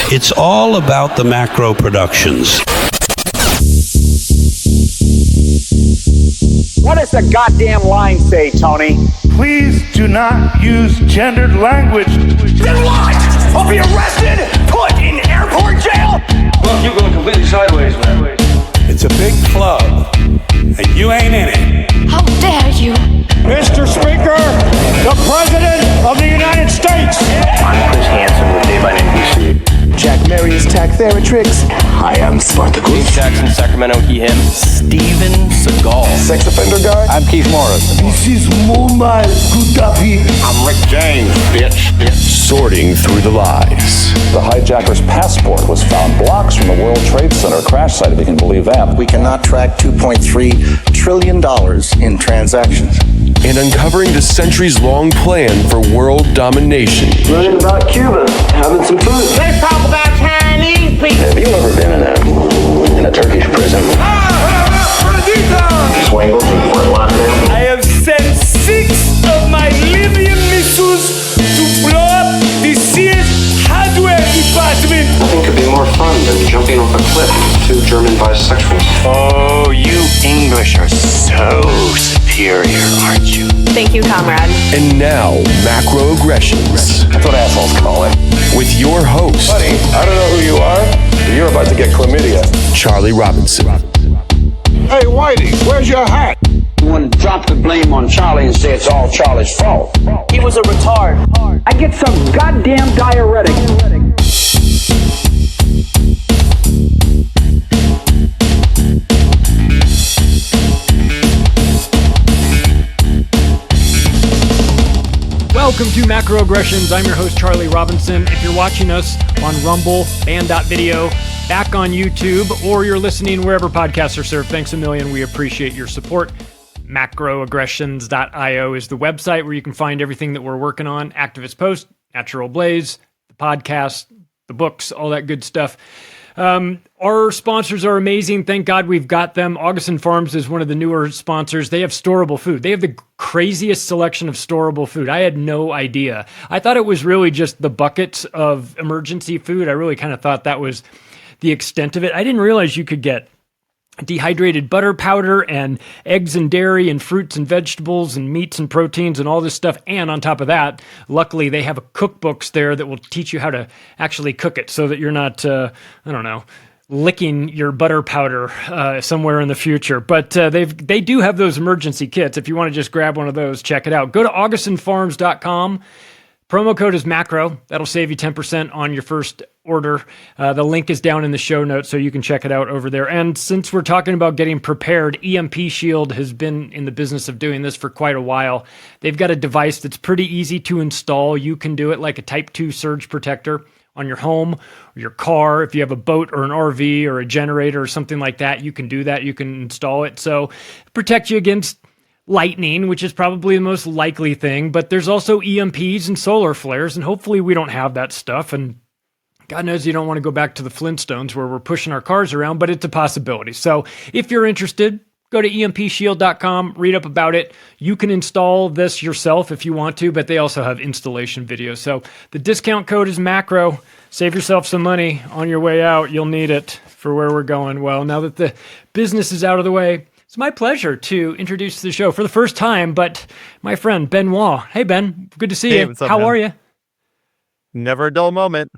It's all about the macro productions. What does the goddamn line say, Tony? Please do not use gendered language. Then what? I'll be arrested, put in airport jail? Look, you're going completely sideways, man. It's a big club, and you ain't in it. How dare you? Mr. Speaker, the President of the United States. I'm Chris Hansen with Dave on NBC. Jack Marius Tack-Theratrix. Hi, I'm Spartacus. Jackson, Sacramento, he, him. Steven Seagal. Sex offender guy. I'm Keith Morris. This is Muammar Gaddafi. I'm Rick James, bitch. Sorting through the lies. The hijacker's passport was found blocks from the World Trade Center crash site, if you can believe that. We cannot track $2.3 trillion in transactions. And uncovering the centuries-long plan for world domination. Learning about Cuba, having some food. Let's talk about Chinese people. Have you ever been in a Turkish prison? Swangles and Fort Lauderdale. I have sent 6 of my Libyan missiles to blow up the Sears hardware department. Nothing could be more fun than jumping off a cliff with 2 German bisexuals. Oh, you English are so superior, aren't you? Thank you, comrade. And now, macroaggressions. That's what assholes call it. With your host, Buddy, I don't know who you are, but you're about to get chlamydia. Charlie Robinson. Hey, Whitey, where's your hat? You want to drop the blame on Charlie and say it's all Charlie's fault. He was a retard. I get some goddamn diuretic. Welcome to Macroaggressions. I'm your host, Charlie Robinson. If you're watching us on Rumble, Band.video, back on YouTube, or you're listening wherever podcasts are served, thanks a million. We appreciate your support. Macroaggressions.io is the website where you can find everything that we're working on. Activist Post, Natural Blaze, the podcast, the books, all that good stuff. Our sponsors are amazing. Thank God we've got them. Augustin Farms is one of the newer sponsors. They have storable food. They have the craziest selection of storable food. I had no idea. I thought it was really just the buckets of emergency food. I really kind of thought that was the extent of it. I didn't realize you could get dehydrated butter powder and eggs and dairy and fruits and vegetables and meats and proteins and all this stuff. And on top of that, luckily they have cookbooks there that will teach you how to actually cook it so that you're not, licking your butter powder somewhere in the future. But they do have those emergency kits. If you want to just grab one of those, check it out. Go to augustinfarms.com. Promo code is macro. That'll save you 10% on your first order. The link is down in the show notes, so you can check it out over there. And since we're talking about getting prepared, EMP Shield has been in the business of doing this for quite a while. They've got a device that's pretty easy to install. You can do it like a Type 2 surge protector on your home or your car. If you have a boat or an RV or a generator or something like that, you can do that. You can install it. So protect you against lightning, which is probably the most likely thing, but there's also EMPs and solar flares, and hopefully we don't have that stuff. And God knows you don't want to go back to the Flintstones where we're pushing our cars around, but it's a possibility. So if you're interested, go to empshield.com, read up about it. You can install this yourself if you want to, but they also have installation videos. So the discount code is macro. Save yourself some money on your way out. You'll need it for where we're going. Well, now that the business is out of the way, it's my pleasure to introduce the show for the first time, but my friend Benoit. Hey, Ben, good to see you. What's up, How man? are you? Never a dull moment.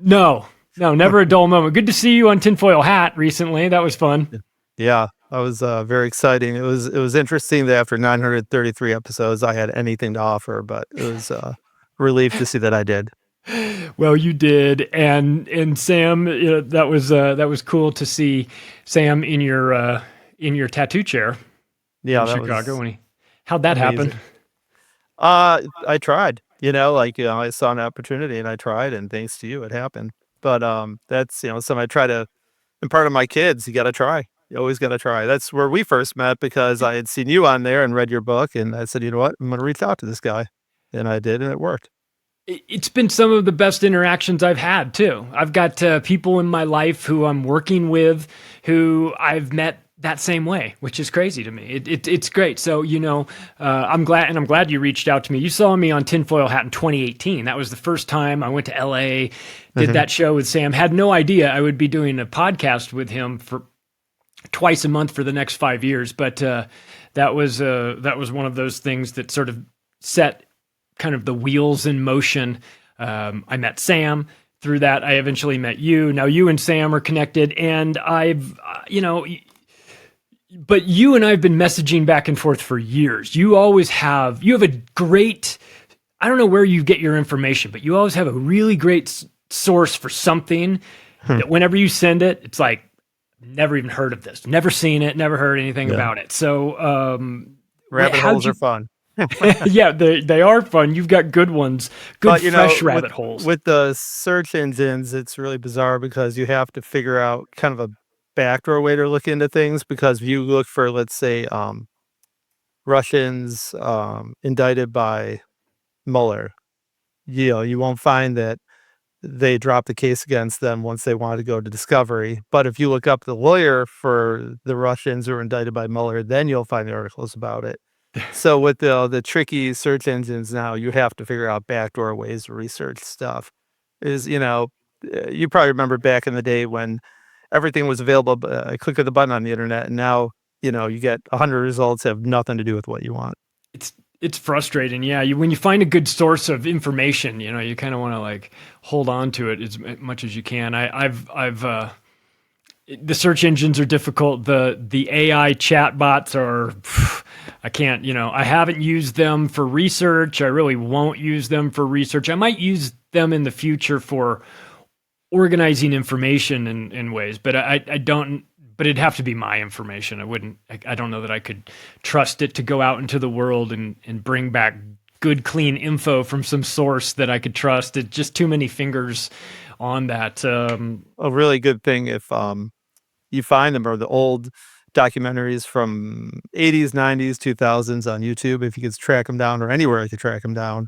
No, never a dull moment. Good to see you on Tinfoil Hat recently. That was fun. Yeah, that was very exciting. It was interesting that after 933 episodes, I had anything to offer, but it was a relief to see that I did. Well, you did, and Sam, that was cool to see Sam in your tattoo chair. Yeah, in that Chicago. was How'd that amazing. happen? I tried. I saw an opportunity and I tried, and thanks to you, it happened. But that's something I try to impart on my kids. You got to try. You always got to try. That's where we first met because I had seen you on there and read your book, and I said, you know what, I'm going to reach out to this guy, and I did, and it worked. It's been some of the best interactions I've had too. I've got people in my life who I'm working with, who I've met that same way, which is crazy to me. It's great. So, I'm glad you reached out to me. You saw me on Tinfoil Hat in 2018. That was the first time I went to LA, did that show with Sam. Had no idea I would be doing a podcast with him for twice a month for the next 5 years. But that was one of those things that sort of set kind of the wheels in motion. I met Sam. Through that, I eventually met you. Now you and Sam are connected, and but you and I have been messaging back and forth for years. You have a great, I don't know where you get your information, but you always have a really great source for something that whenever you send it, it's like, never even heard of this, never seen it, never heard anything about it. So, rabbit holes are fun. Yeah, they are fun. You've got good ones, good fresh rabbit holes. With the search engines, it's really bizarre because you have to figure out kind of a backdoor way to look into things, because if you look for, let's say, Russians indicted by Mueller, you won't find that they dropped the case against them once they wanted to go to discovery. But if you look up the lawyer for the Russians who were indicted by Mueller, then you'll find the articles about it. So with the tricky search engines now, you have to figure out backdoor ways to research stuff. You probably remember back in the day when everything was available, a click of the button on the internet, and now, you get 100 results that have nothing to do with what you want. It's frustrating. Yeah. When you find a good source of information, you kind of want to like hold on to it as much as you can. The search engines are difficult. The AI chat bots are, I can't, I haven't used them for research. I really won't use them for research. I might use them in the future for organizing information in ways, but I don't, but it'd have to be my information. I don't know that I could trust it to go out into the world and bring back good, clean info from some source that I could trust. It's just too many fingers on that. A really good thing if you find them are the old documentaries from 80s, 90s, 2000s on YouTube, if you could track them down, or anywhere you could track them down.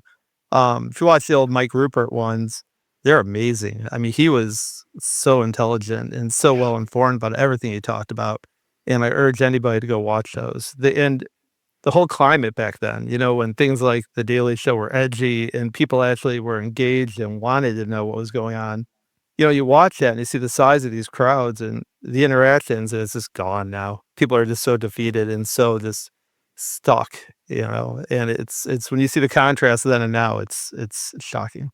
If you watch the old Mike Rupert ones, they're amazing. I mean, he was so intelligent and so well informed about everything he talked about. And I urge anybody to go watch those. And the whole climate back then, when things like The Daily Show were edgy and people actually were engaged and wanted to know what was going on. You watch that and you see the size of these crowds and the interactions, and it's just gone now. People are just so defeated and so just stuck, and it's when you see the contrast then and now, it's shocking.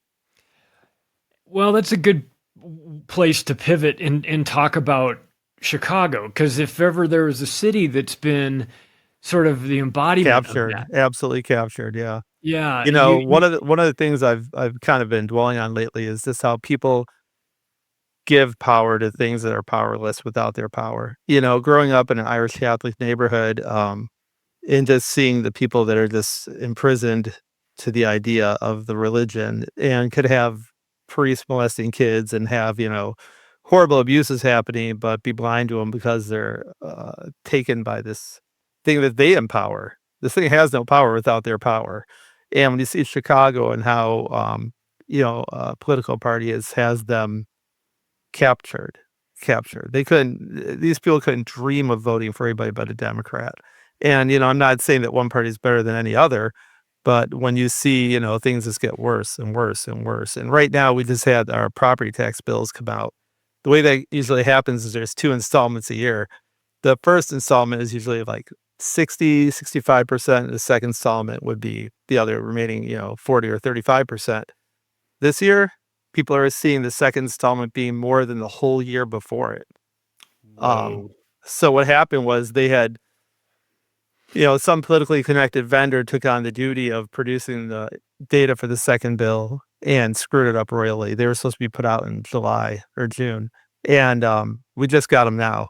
Well, that's a good place to pivot and talk about Chicago, because if ever there was a city that's been sort of the embodiment captured, of that. Absolutely captured. Yeah. Yeah. One of the things I've kind of been dwelling on lately is just how people give power to things that are powerless without their power. Growing up in an Irish Catholic neighborhood, and just seeing the people that are just imprisoned to the idea of the religion and could have priests molesting kids and have, horrible abuses happening, but be blind to them because they're taken by this thing that they empower. This thing has no power without their power. And when you see Chicago and how, a political party has them captured, these people couldn't dream of voting for anybody but a Democrat. And, I'm not saying that one party is better than any other, but when you see, things just get worse and worse and worse. And right now we just had our property tax bills come out. The way that usually happens is there's 2 installments a year. The first installment is usually like 65%. The second installment would be the other remaining, 40 or 35%. This year, people are seeing the second installment being more than the whole year before it. So what happened was they had, some politically connected vendor took on the duty of producing the data for the second bill and screwed it up royally. They were supposed to be put out in July or June. And we just got them now.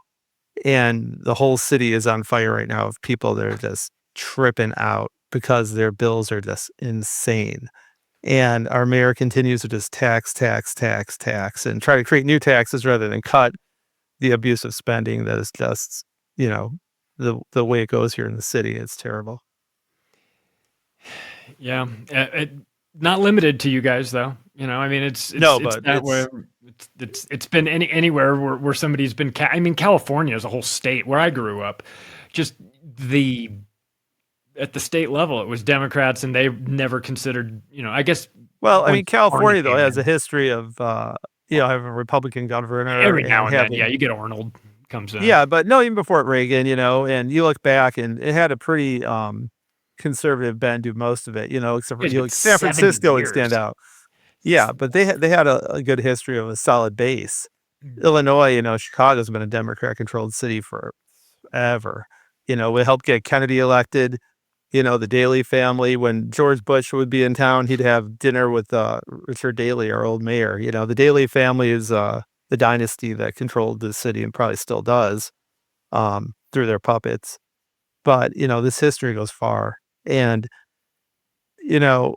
And the whole city is on fire right now of people that are just tripping out because their bills are just insane. And our mayor continues to just tax and try to create new taxes rather than cut the abusive spending that is just, the way it goes here in the city. It's terrible. Yeah. Not limited to you guys though. It's no, but that way. It's been anywhere where somebody's been. I mean, California is a whole state where I grew up. Just at the state level, it was Democrats, and they never considered. I guess. Well, I once mean, California though came has in, a history of having a Republican governor every now and then, having yeah, you get Arnold comes in. yeah, but no, even before Reagan, and you look back and it had a pretty conservative bend to most of it, except for It's been San 70 Francisco would stand years. out. Yeah, but they had a good history of a solid base. Mm. Illinois, Chicago's been a Democrat controlled city forever. We helped get Kennedy elected. The Daley family, when George Bush would be in town, he'd have dinner with Richard Daley, our old mayor. The Daley family is the dynasty that controlled the city and probably still does through their puppets. But, this history goes far. And, you know,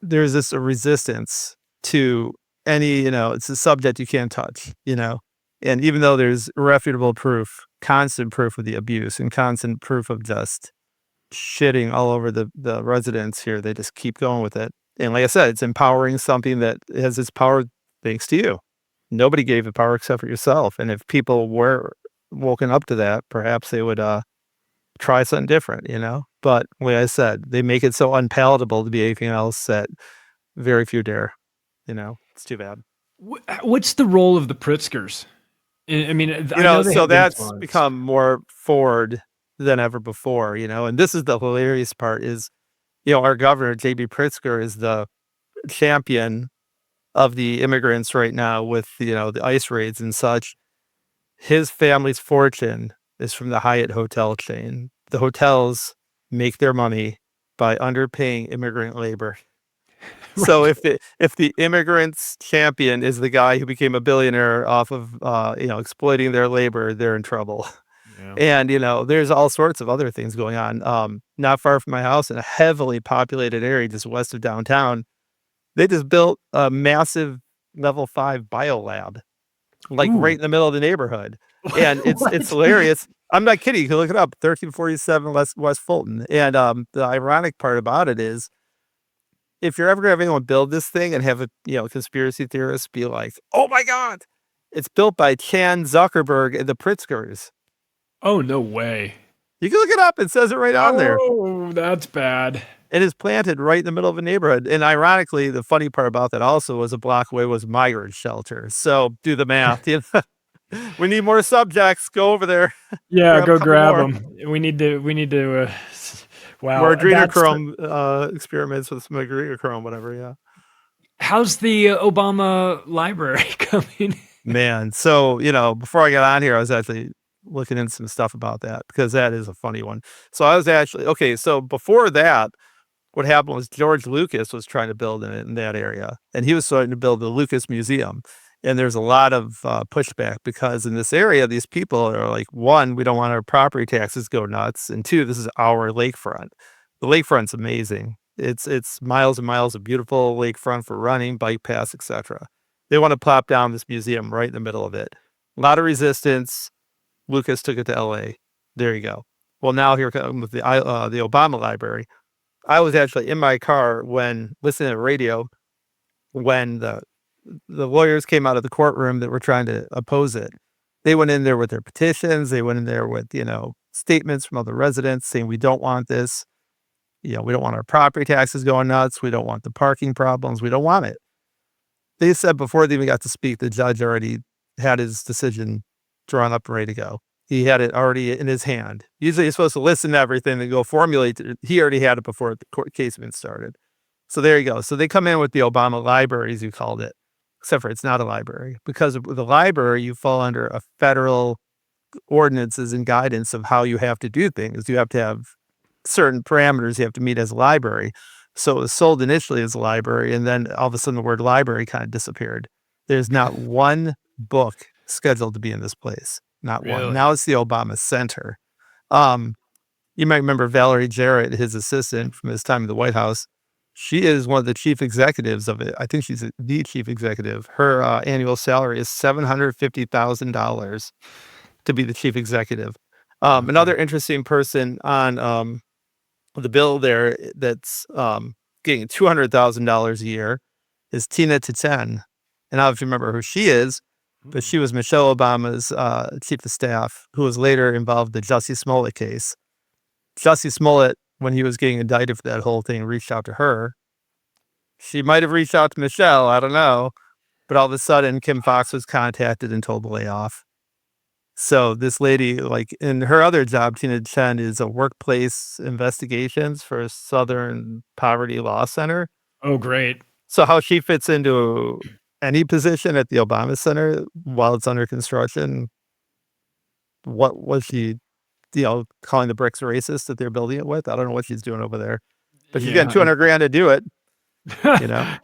there's this resistance to any, it's a subject you can't touch, and even though there's irrefutable proof, constant proof of the abuse and constant proof of just shitting all over the residents here, they just keep going with it. And like I said, it's empowering something that has its power thanks to you. Nobody gave it power except for yourself. And if people were woken up to that, perhaps they would try something different, But like I said, they make it so unpalatable to be anything else that very few dare. It's too bad. What's the role of the Pritzkers? I mean, I know they so have that's influence. become more forward than ever before, and this is the hilarious part is, our governor, J.B. Pritzker, is the champion of the immigrants right now with, the ICE raids and such. His family's fortune is from the Hyatt hotel chain. The hotels make their money by underpaying immigrant labor. Right. So if the immigrants champion is the guy who became a billionaire off of exploiting their labor, they're in trouble. Yeah. And there's all sorts of other things going on. Not far from my house, in a heavily populated area just west of downtown, they just built a massive level 5 biolab, like right in the middle of the neighborhood. And it's hilarious. I'm not kidding. You can look it up, 1347 West Fulton. And the ironic part about it is, if you're ever going to have anyone build this thing and have a conspiracy theorists be like, oh my God, it's built by Chan Zuckerberg and the Pritzkers. Oh, no way. You can look it up. It says it right on there. Oh, that's bad. It is planted right in the middle of a neighborhood. And ironically, the funny part about that also was a block away was migrant shelter. So do the math. We need more subjects. Go over there. Yeah, go grab them. We need to. Wow. More adrenochrome experiments with some adrenochrome, whatever. Yeah. How's the Obama library coming? Man, so before I got on here, I was actually looking into some stuff about that because that is a funny one. So I was actually okay. So before that, what happened was George Lucas was trying to build in that area, and he was starting to build the Lucas Museum. And there's a lot of pushback because in this area, these people are like, one, we don't want our property taxes go nuts, and two, this is our lakefront. The lakefront's amazing. It's miles and miles of beautiful lakefront for running, bike paths, etc. They want to plop down this museum right in the middle of it. A lot of resistance. Lucas took it to L.A. There you go. Well, now here comes with the Obama Library. I was actually in my car when listening to the radio when the lawyers came out of the courtroom that were trying to oppose it. They went in there with their petitions. They went in there with, statements from other residents saying, we don't want this. We don't want our property taxes going nuts. We don't want the parking problems. We don't want it. They said before they even got to speak, the judge already had his decision drawn up and ready to go. He had it already in his hand. Usually you're supposed to listen to everything and go formulate it. He already had it before the court case even started. So there you go. So they come in with the Obama Library, as you called it. Except for it's not a library. Because of the library, you fall under a federal ordinances and guidance of how you have to do things. You have to have certain parameters you have to meet as a library. So it was sold initially as a library, and then all of a sudden the word library kind of disappeared. There's not one book scheduled to be in this place. Not one. Now it's the Obama Center. You might remember Valerie Jarrett, his assistant from his time in the White House. She is one of the chief executives of it. I think she's the chief executive. Her annual salary is $750,000 to be the chief executive. Another interesting person on the bill there that's getting $200,000 a year is Tina Teten. And I don't know if you remember who she is, but she was Michelle Obama's chief of staff, who was later involved in the Jussie Smollett case. Jussie Smollett, when he was getting indicted for that whole thing, reached out to her. She might have reached out to Michelle, I don't know. But all of a sudden, Kim Fox was contacted and told to lay off. So this lady, like in her other job, Tina Chen, is a workplace investigations for Southern Poverty Law Center. Oh, great. So how she fits into any position at the Obama Center while it's under construction, what was she, calling the bricks racist that they're building it with? I don't know what she's doing over there. But she's getting 200 grand to do it, you know?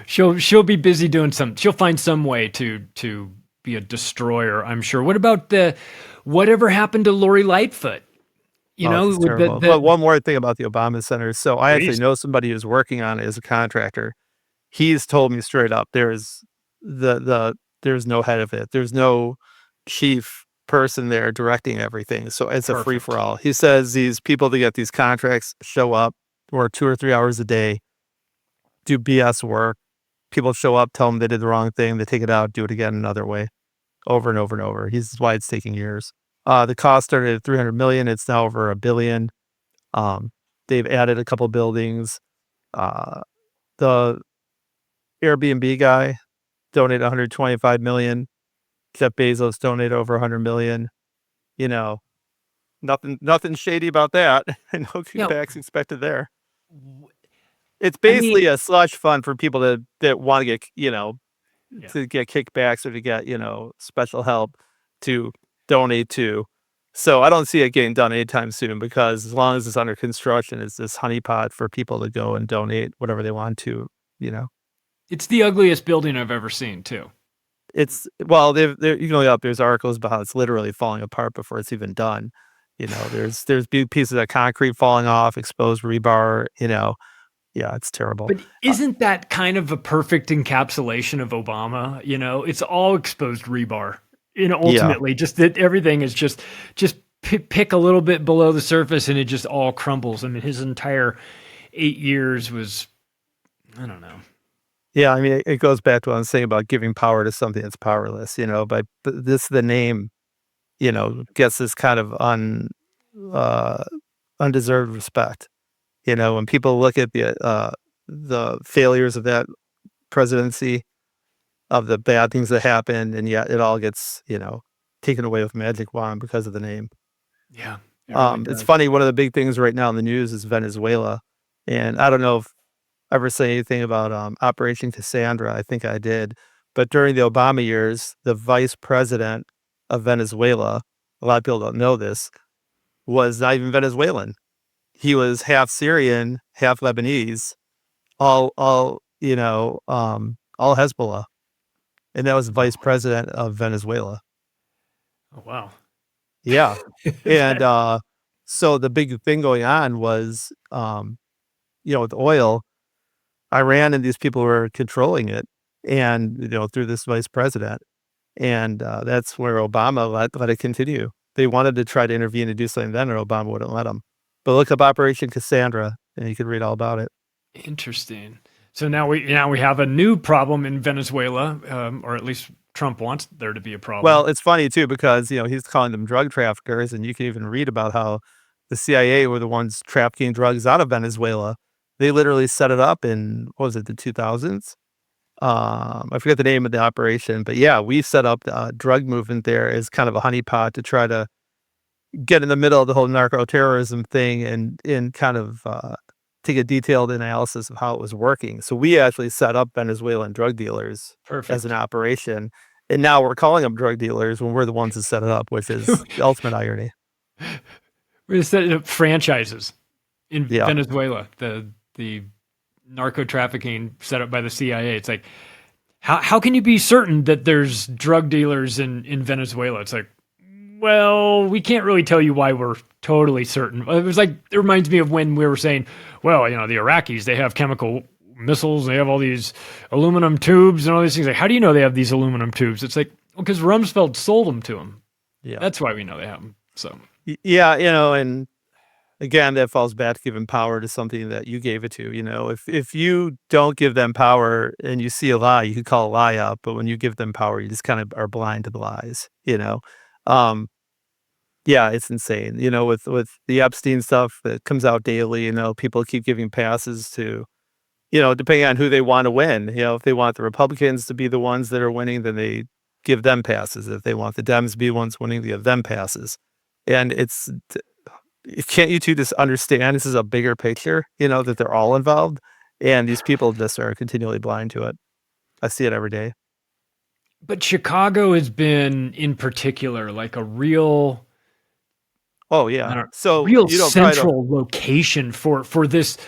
She'll be busy doing she'll find some way to be a destroyer, I'm sure. What about whatever happened to Lori Lightfoot? It's terrible. But one more thing about the Obama Center. So I actually know somebody who's working on it as a contractor. He's told me straight up, there's no head of it. There's no chief person there directing everything. So it's a free for all. He says these people that get these contracts show up, work 2 or 3 hours a day, do BS work. People show up, tell them they did the wrong thing. They take it out, do it again another way, over and over and over. This is why it's taking years. The cost started at $300 million. It's now over $1 billion. They've added a couple buildings. The Airbnb guy donated $125 million. Jeff Bezos donated over $100 million. Nothing shady about that. No kickbacks expected there. It's basically a slush fund for people that want to get, to get kickbacks or to get, special help to donate to. So I don't see it getting done anytime soon, because as long as it's under construction, it's this honeypot for people to go and donate whatever they want to, It's the ugliest building I've ever seen, too. It's, well, you can look up, there's articles about how it's literally falling apart before it's even done. There's big pieces of concrete falling off, exposed rebar, Yeah, it's terrible. But isn't that kind of a perfect encapsulation of Obama? It's all exposed rebar. Ultimately, just that everything is just pick a little bit below the surface and it just all crumbles. I mean, his entire 8 years was, I don't know. Yeah, I mean, it goes back to what I'm saying about giving power to something that's powerless. But the name, gets this kind of undeserved respect. When people look at the failures of that presidency, of the bad things that happened, and yet it all gets, taken away with magic wand because of the name. Yeah. It's funny. One of the big things right now in the news is Venezuela. And I don't know if I ever say anything about Operation Cassandra. I think I did. But during the Obama years, the vice president of Venezuela, a lot of people don't know this, was not even Venezuelan. He was half Syrian, half Lebanese, all Hezbollah. And that was vice president of Venezuela. Oh, wow. Yeah. And so the big thing going on was, with oil, Iran and these people were controlling it, and, through this vice president. And that's where Obama let it continue. They wanted to try to intervene and do something then, and Obama wouldn't let them. But look up Operation Cassandra, and you can read all about it. Interesting. So now we have a new problem in Venezuela, or at least Trump wants there to be a problem. Well, it's funny too, because he's calling them drug traffickers, and you can even read about how the CIA were the ones trafficking drugs out of Venezuela. They literally set it up in, what was it, the 2000s? I forget the name of the operation, but yeah, we set up the drug movement there as kind of a honeypot to try to get in the middle of the whole narco-terrorism thing and kind of take a detailed analysis of how it was working. So we actually set up Venezuelan drug dealers as an operation. And now we're calling them drug dealers when we're the ones that set it up, which is the ultimate irony. We're setting up franchises in Venezuela, the narco trafficking set up by the CIA. It's like, how can you be certain that there's drug dealers in Venezuela? It's like, well, we can't really tell you why we're totally certain. It reminds me of when we were saying, well, the Iraqis, they have chemical missiles, they have all these aluminum tubes and all these things. Like, how do you know they have these aluminum tubes? It's like, well, because Rumsfeld sold them to them. Yeah. That's why we know they have them. So, yeah, and again, that falls back to giving power to something that you gave it to. If you don't give them power and you see a lie, you can call a lie out. But when you give them power, you just kind of are blind to the lies. Um, yeah, it's insane. With the Epstein stuff that comes out daily, people keep giving passes to, depending on who they want to win. If they want the Republicans to be the ones that are winning, then they give them passes. If they want the Dems to be the ones winning, they give them passes. And can't you two just understand this is a bigger picture, that they're all involved? And these people just are continually blind to it. I see it every day. But Chicago has been, in particular, like a real, Oh yeah. So real you don't probably don't. central location for this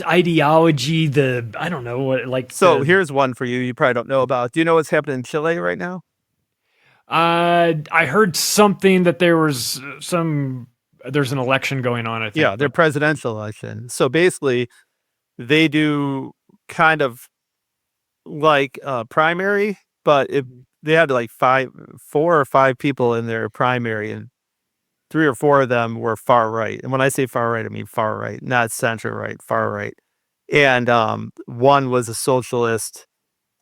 ideology. I don't know what like. So here's one for you. You probably don't know about. Do you know what's happening in Chile right now? I heard something that there's an election going on, I think. Yeah, their presidential election. So basically, they do kind of like primary, but if they had like 4 or 5 people in their primary, and 3 or 4 of them were far right. And when I say far right, I mean far right, not center right, far right. And one was a socialist,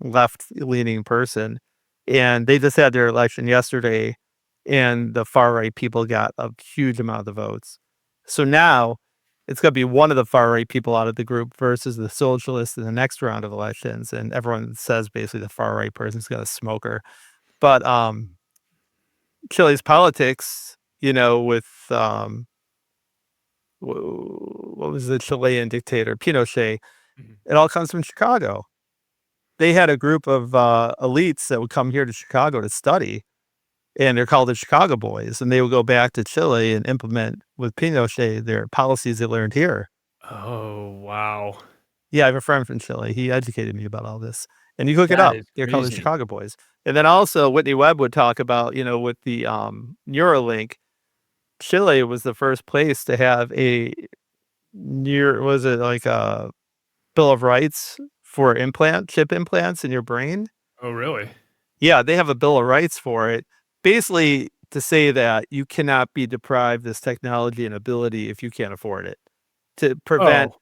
left-leaning person, and they just had their election yesterday, and the far right people got a huge amount of the votes. So now it's going to be one of the far right people out of the group versus the socialists in the next round of elections, and everyone says basically the far right person's got a smoker. But Chile's politics, with what was the Chilean dictator, Pinochet, it all comes from Chicago. They had a group of elites that would come here to Chicago to study, and they're called the Chicago Boys, and they would go back to Chile and implement with Pinochet their policies they learned here. Oh, wow. Yeah, I have a friend from Chile. He educated me about all this. And you look it That up. is They're called the crazy. Chicago Boys. And then also Whitney Webb would talk about, with the Neuralink, Chile was the first place to have a was it like a Bill of Rights for chip implants in your brain? Oh, really? Yeah, they have a Bill of Rights for it. Basically, to say that you cannot be deprived this technology and ability if you can't afford it. To prevent. Oh.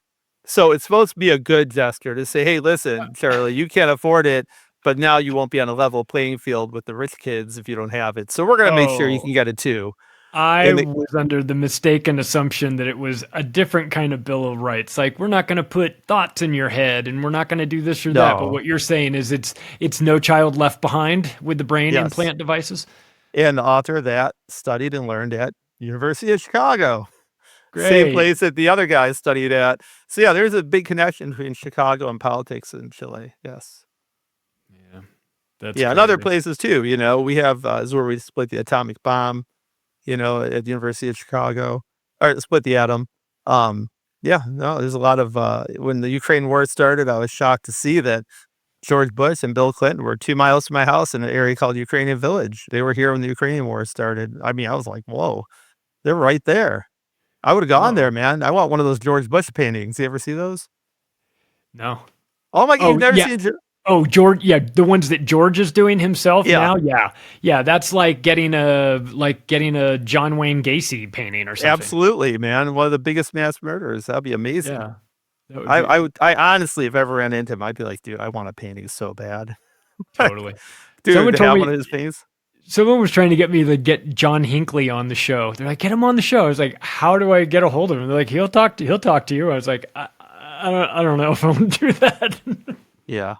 So it's supposed to be a good gesture to say, hey, listen, Charlie, you can't afford it, but now you won't be on a level playing field with the rich kids if you don't have it. So we're going to make sure you can get it too. I And was under the mistaken assumption that it was a different kind of Bill of Rights. Like, we're not going to put thoughts in your head, and we're not going to do this or that. But No. what you're saying is it's no child left behind with the brain Yes. implant devices. And the author of that studied and learned at University of Chicago. Great. Same place that the other guys studied at. So yeah, there's a big connection between Chicago and politics in Chile. Yes. Yeah, that's Yeah, and other crazy. places too. We have this is where we split the atomic bomb. At the University of Chicago, or split the atom. Yeah, no, there's a lot of when the Ukraine war started, I was shocked to see that George Bush and Bill Clinton were 2 miles from my house in an area called Ukrainian Village. They were here when the Ukrainian war started. I mean, I was like, whoa, they're right there. I would have gone there, man. I want one of those George Bush paintings. You ever see those? No. Oh my God, you've never yeah. seen Oh, George, yeah, the ones that George is doing himself Yeah. now. Yeah. Yeah, that's like getting a John Wayne Gacy painting or something. Absolutely, man. One of the biggest mass murderers. That'd be amazing. Yeah. That would be I honestly, if I ever ran into him, I'd be like, dude, I want a painting so bad. totally. Dude, Someone to told have me- one of his paintings. Someone was trying to get me to get John Hinckley on the show. They're like, get him on the show. I was like, how do I get a hold of him? They're like, he'll talk to you. I was like, I don't know if I want to do that. Yeah,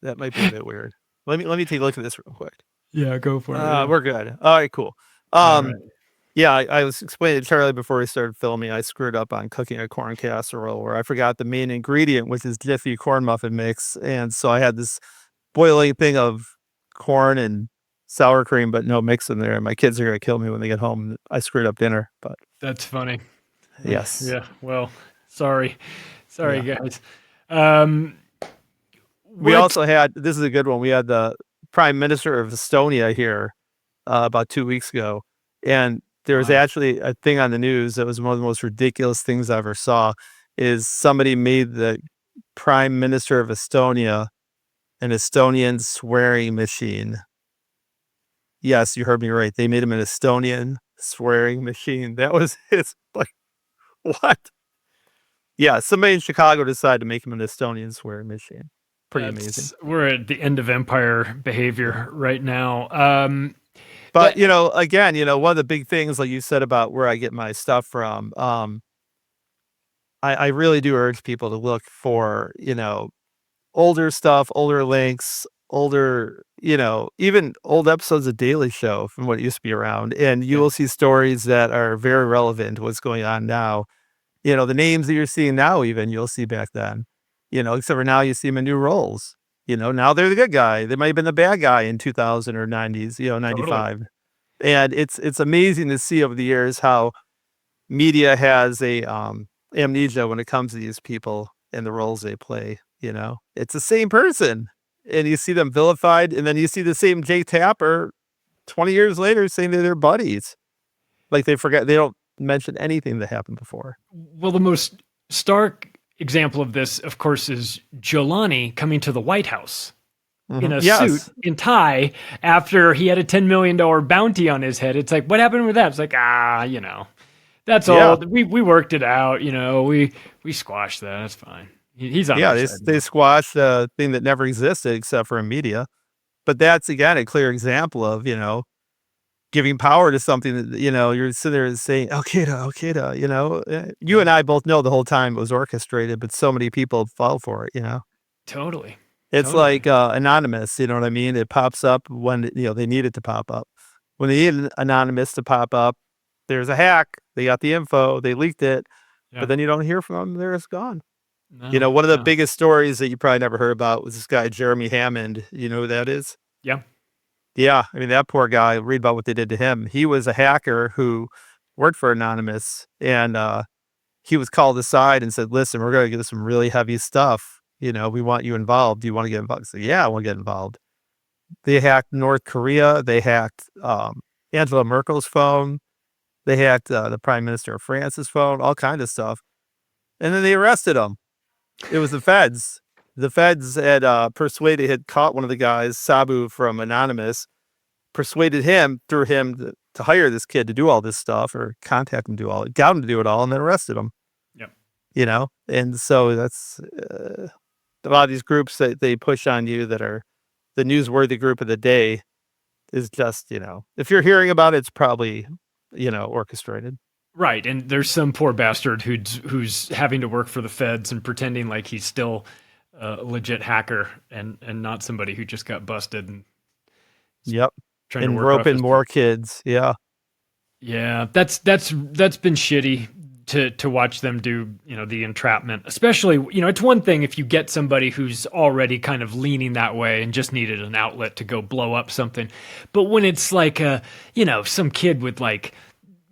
that might be a bit weird. Let me take a look at this real quick. Yeah, go for it. We're good. All right, cool. All right. Yeah, I was explaining to Charlie before we started filming. I screwed up on cooking a corn casserole where I forgot the main ingredient, which is Jiffy corn muffin mix, and so I had this boiling thing of corn and sour cream, but no mix in there. And my kids are gonna kill me when they get home. I screwed up dinner, but That's funny. yes, Yeah. Well, sorry, guys. we what- also had. This is a good one. We had the Prime Minister of Estonia here about 2 weeks ago, and there was actually a thing on the news that was one of the most ridiculous things I ever saw. Is somebody made the Prime Minister of Estonia an Estonian swearing machine. Yes, you heard me right. They made him an Estonian swearing machine. That was his What? Yeah, somebody in Chicago decided to make him an Estonian swearing machine. Pretty amazing. We're at the end of empire behavior right now. But again, one of the big things, like you said about where I get my stuff from, I really do urge people to look for, older stuff, older links, older, even old episodes of Daily Show from what used to be around. And you will see stories that are very relevant to what's going on now. The names that you're seeing now, even you'll see back then, except for now you see them in new roles. Now they're the good guy. They might have been the bad guy in 2000 or 90s, 95. Totally. And it's amazing to see over the years how media has a amnesia when it comes to these people and the roles they play. It's the same person, and you see them vilified, and then you see the same Jake Tapper 20 years later saying that they're buddies. Like they don't mention anything that happened before. Well, the most stark example of this, of course, is Giuliani coming to the White House in a suit and tie after he had a $10 million bounty on his head. It's like, what happened with that? It's like, that's all. We worked it out. We squashed that. That's fine. He's on. Yeah, they squashed a thing that never existed except for in media. But that's, again, a clear example of, giving power to something that, you're sitting there and saying, Al-Qaeda, you and I both know the whole time it was orchestrated, but so many people fall for it, Totally. It's like Anonymous, you know what I mean? It pops up when, they need it to pop up. When they need Anonymous to pop up, there's a hack. They got the info. They leaked it. Yeah. But then you don't hear from them. There it's gone. No, one of the biggest stories that you probably never heard about was this guy, Jeremy Hammond. You know who that is? Yeah. Yeah. I mean, that poor guy, read about what they did to him. He was a hacker who worked for Anonymous, and he was called aside and said, listen, we're going to get some really heavy stuff. We want you involved. Do you want to get involved? So, yeah, I want to get involved. They hacked North Korea. They hacked Angela Merkel's phone. They hacked the Prime Minister of France's phone, all kinds of stuff. And then they arrested him. It was the feds. The feds had had caught one of the guys, Sabu from Anonymous, persuaded him through him to hire this kid to do all this stuff or contact him to do all it, got him to do it all, and then arrested him. Yep. And so that's a lot of these groups that they push on you that are the newsworthy group of the day is just, if you're hearing about it, it's probably, orchestrated. Right. And there's some poor bastard who's having to work for the feds and pretending like he's still a legit hacker and not somebody who just got busted. And Trying to rope in more kids. Yeah. Yeah. That's been shitty to watch them do, the entrapment, especially, it's one thing if you get somebody who's already kind of leaning that way and just needed an outlet to go blow up something. But when it's like some kid with like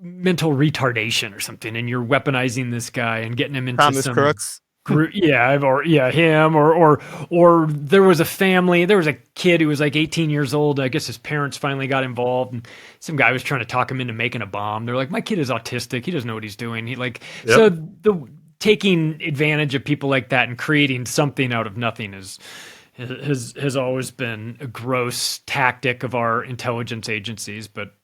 mental retardation or something, and you're weaponizing this guy and getting him into Thomas some Crooks. group, him, or there was a kid who was like 18 years old. I guess his parents finally got involved, and some guy was trying to talk him into making a bomb. They're like, my kid is autistic. He doesn't know what he's doing. So the taking advantage of people like that and creating something out of nothing has always been a gross tactic of our intelligence agencies, but.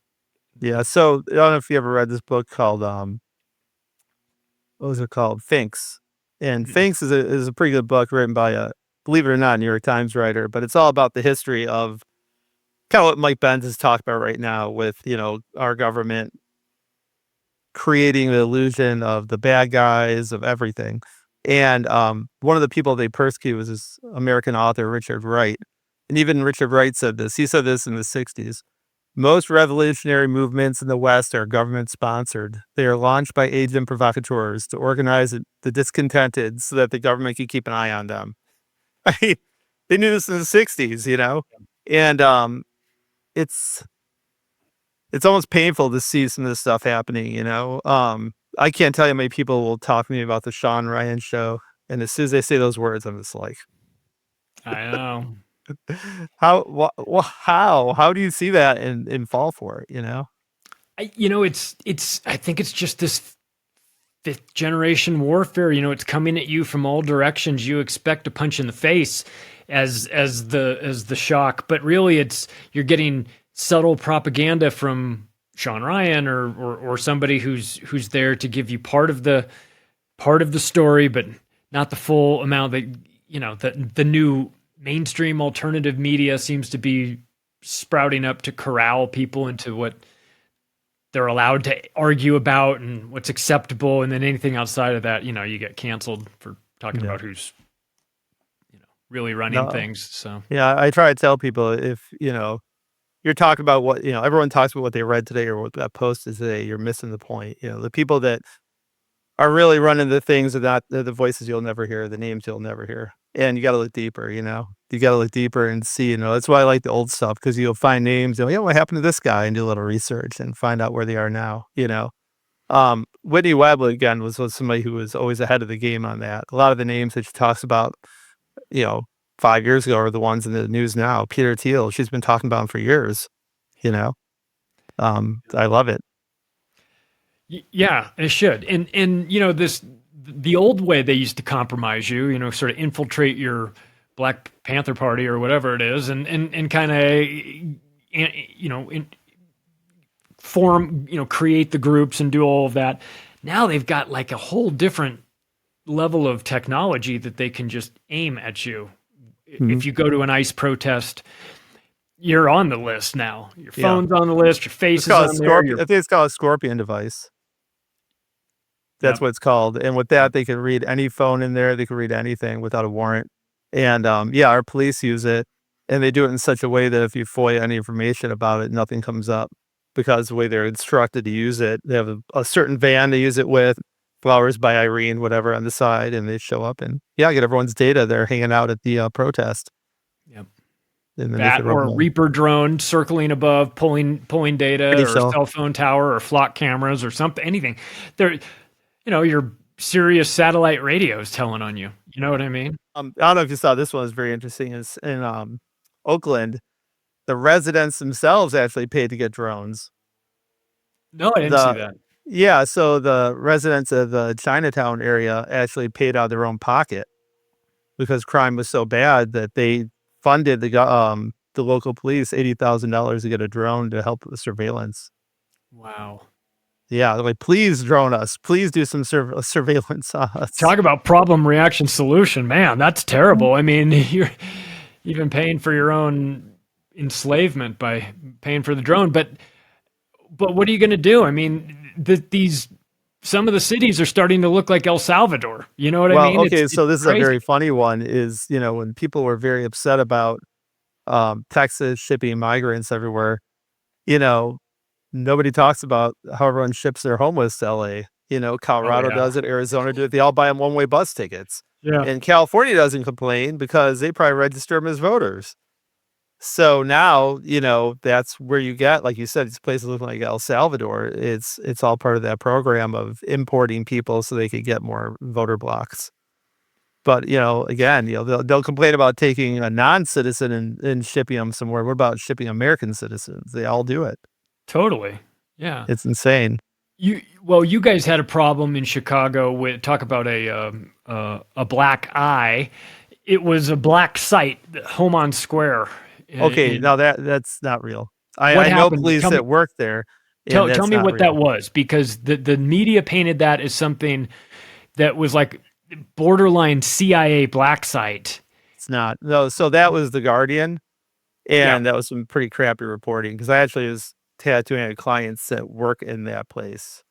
Yeah, so I don't know if you ever read this book called what was it called? Finks. And Finks is a pretty good book written by a, believe it or not, New York Times writer, but it's all about the history of kind of what Mike Benz is talking about right now with, our government creating the illusion of the bad guys, of everything. And one of the people they persecuted was this American author, Richard Wright. And even Richard Wright said this. He said this in the 60s. Most revolutionary movements in the West are government-sponsored. They are launched by agent provocateurs to organize the discontented so that the government can keep an eye on them. I mean, they knew this in the 60s, And it's almost painful to see some of this stuff happening, I can't tell you how many people will talk to me about the Sean Ryan show, and as soon as they say those words, I'm just like... I know. How do you see that and fall for it? I think it's just this fifth generation warfare. It's coming at you from all directions. You expect a punch in the face as the shock, but really you're getting subtle propaganda from Sean Ryan or somebody who's there to give you part of the story, but not the full amount that the new mainstream alternative media seems to be sprouting up to corral people into what they're allowed to argue about and what's acceptable, and then anything outside of that, you get canceled for talking about who's really running things. So Yeah, I try to tell people if you're talking about what everyone talks about what they read today or what that post is today, you're missing the point. The people that are really running the things are not the voices you'll never hear, the names you'll never hear. And you got to look deeper, you got to look deeper and see, that's why I like the old stuff, because you'll find names, what happened to this guy, and do a little research and find out where they are now, Whitney Webb, again, was somebody who was always ahead of the game on that. A lot of the names that she talks about, 5 years ago are the ones in the news now. Peter Thiel, she's been talking about him for years, I love it. Yeah, it should. And the old way they used to compromise you, sort of infiltrate your Black Panther Party or whatever it is, and kind of form, create the groups and do all of that. Now they've got like a whole different level of technology that they can just aim at you. Mm-hmm. If you go to an ICE protest, you're on the list now. Your phone's on the list. Your face is on there. I think it's called a Scorpion device. That's what it's called. And with that, they can read any phone in there. They can read anything without a warrant. And our police use it, and they do it in such a way that if you FOIA any information about it, nothing comes up, because the way they're instructed to use it, they have a certain van to use it with, Flowers by Irene, whatever, on the side, and they show up and get everyone's data. They're hanging out at the protest. Yep. That or a Reaper drone circling above, pulling data, or a cell phone tower, or flock cameras, or something, anything. There, your Sirius satellite radio is telling on you. You know what I mean? I don't know if you saw this one. Is very interesting. Is in Oakland, the residents themselves actually paid to get drones. No, I didn't see that. Yeah, so the residents of the Chinatown area actually paid out of their own pocket because crime was so bad that they funded the local police $80,000 to get a drone to help with the surveillance. Wow. Yeah, like, please drone us. Please do some surveillance on us. Talk about problem, reaction, solution. Man, that's terrible. I mean, you're even paying for your own enslavement by paying for the drone. But what are you going to do? I mean, some of the cities are starting to look like El Salvador. You know what I mean? Okay, so this is a very funny one. Is when people were very upset about Texas shipping migrants everywhere, nobody talks about how everyone ships their homeless to LA. Colorado does it, Arizona do it. They all buy them one-way bus tickets. Yeah. And California doesn't complain because they probably register them as voters. So now, that's where you get, like you said, these places looking like El Salvador. It's all part of that program of importing people so they could get more voter blocks. But, again, they'll complain about taking a non-citizen and shipping them somewhere. What about shipping American citizens? They all do it. Totally. Yeah. It's insane. You guys had a problem in Chicago with, talk about a black eye. It was a black site, Home on Square. Okay, now that's not real. I know police that work there. Tell me what that was, because the media painted that as something that was like borderline CIA black site. It's not. No, so that was The Guardian, and that was some pretty crappy reporting, because I actually was tattooing clients that work in that place.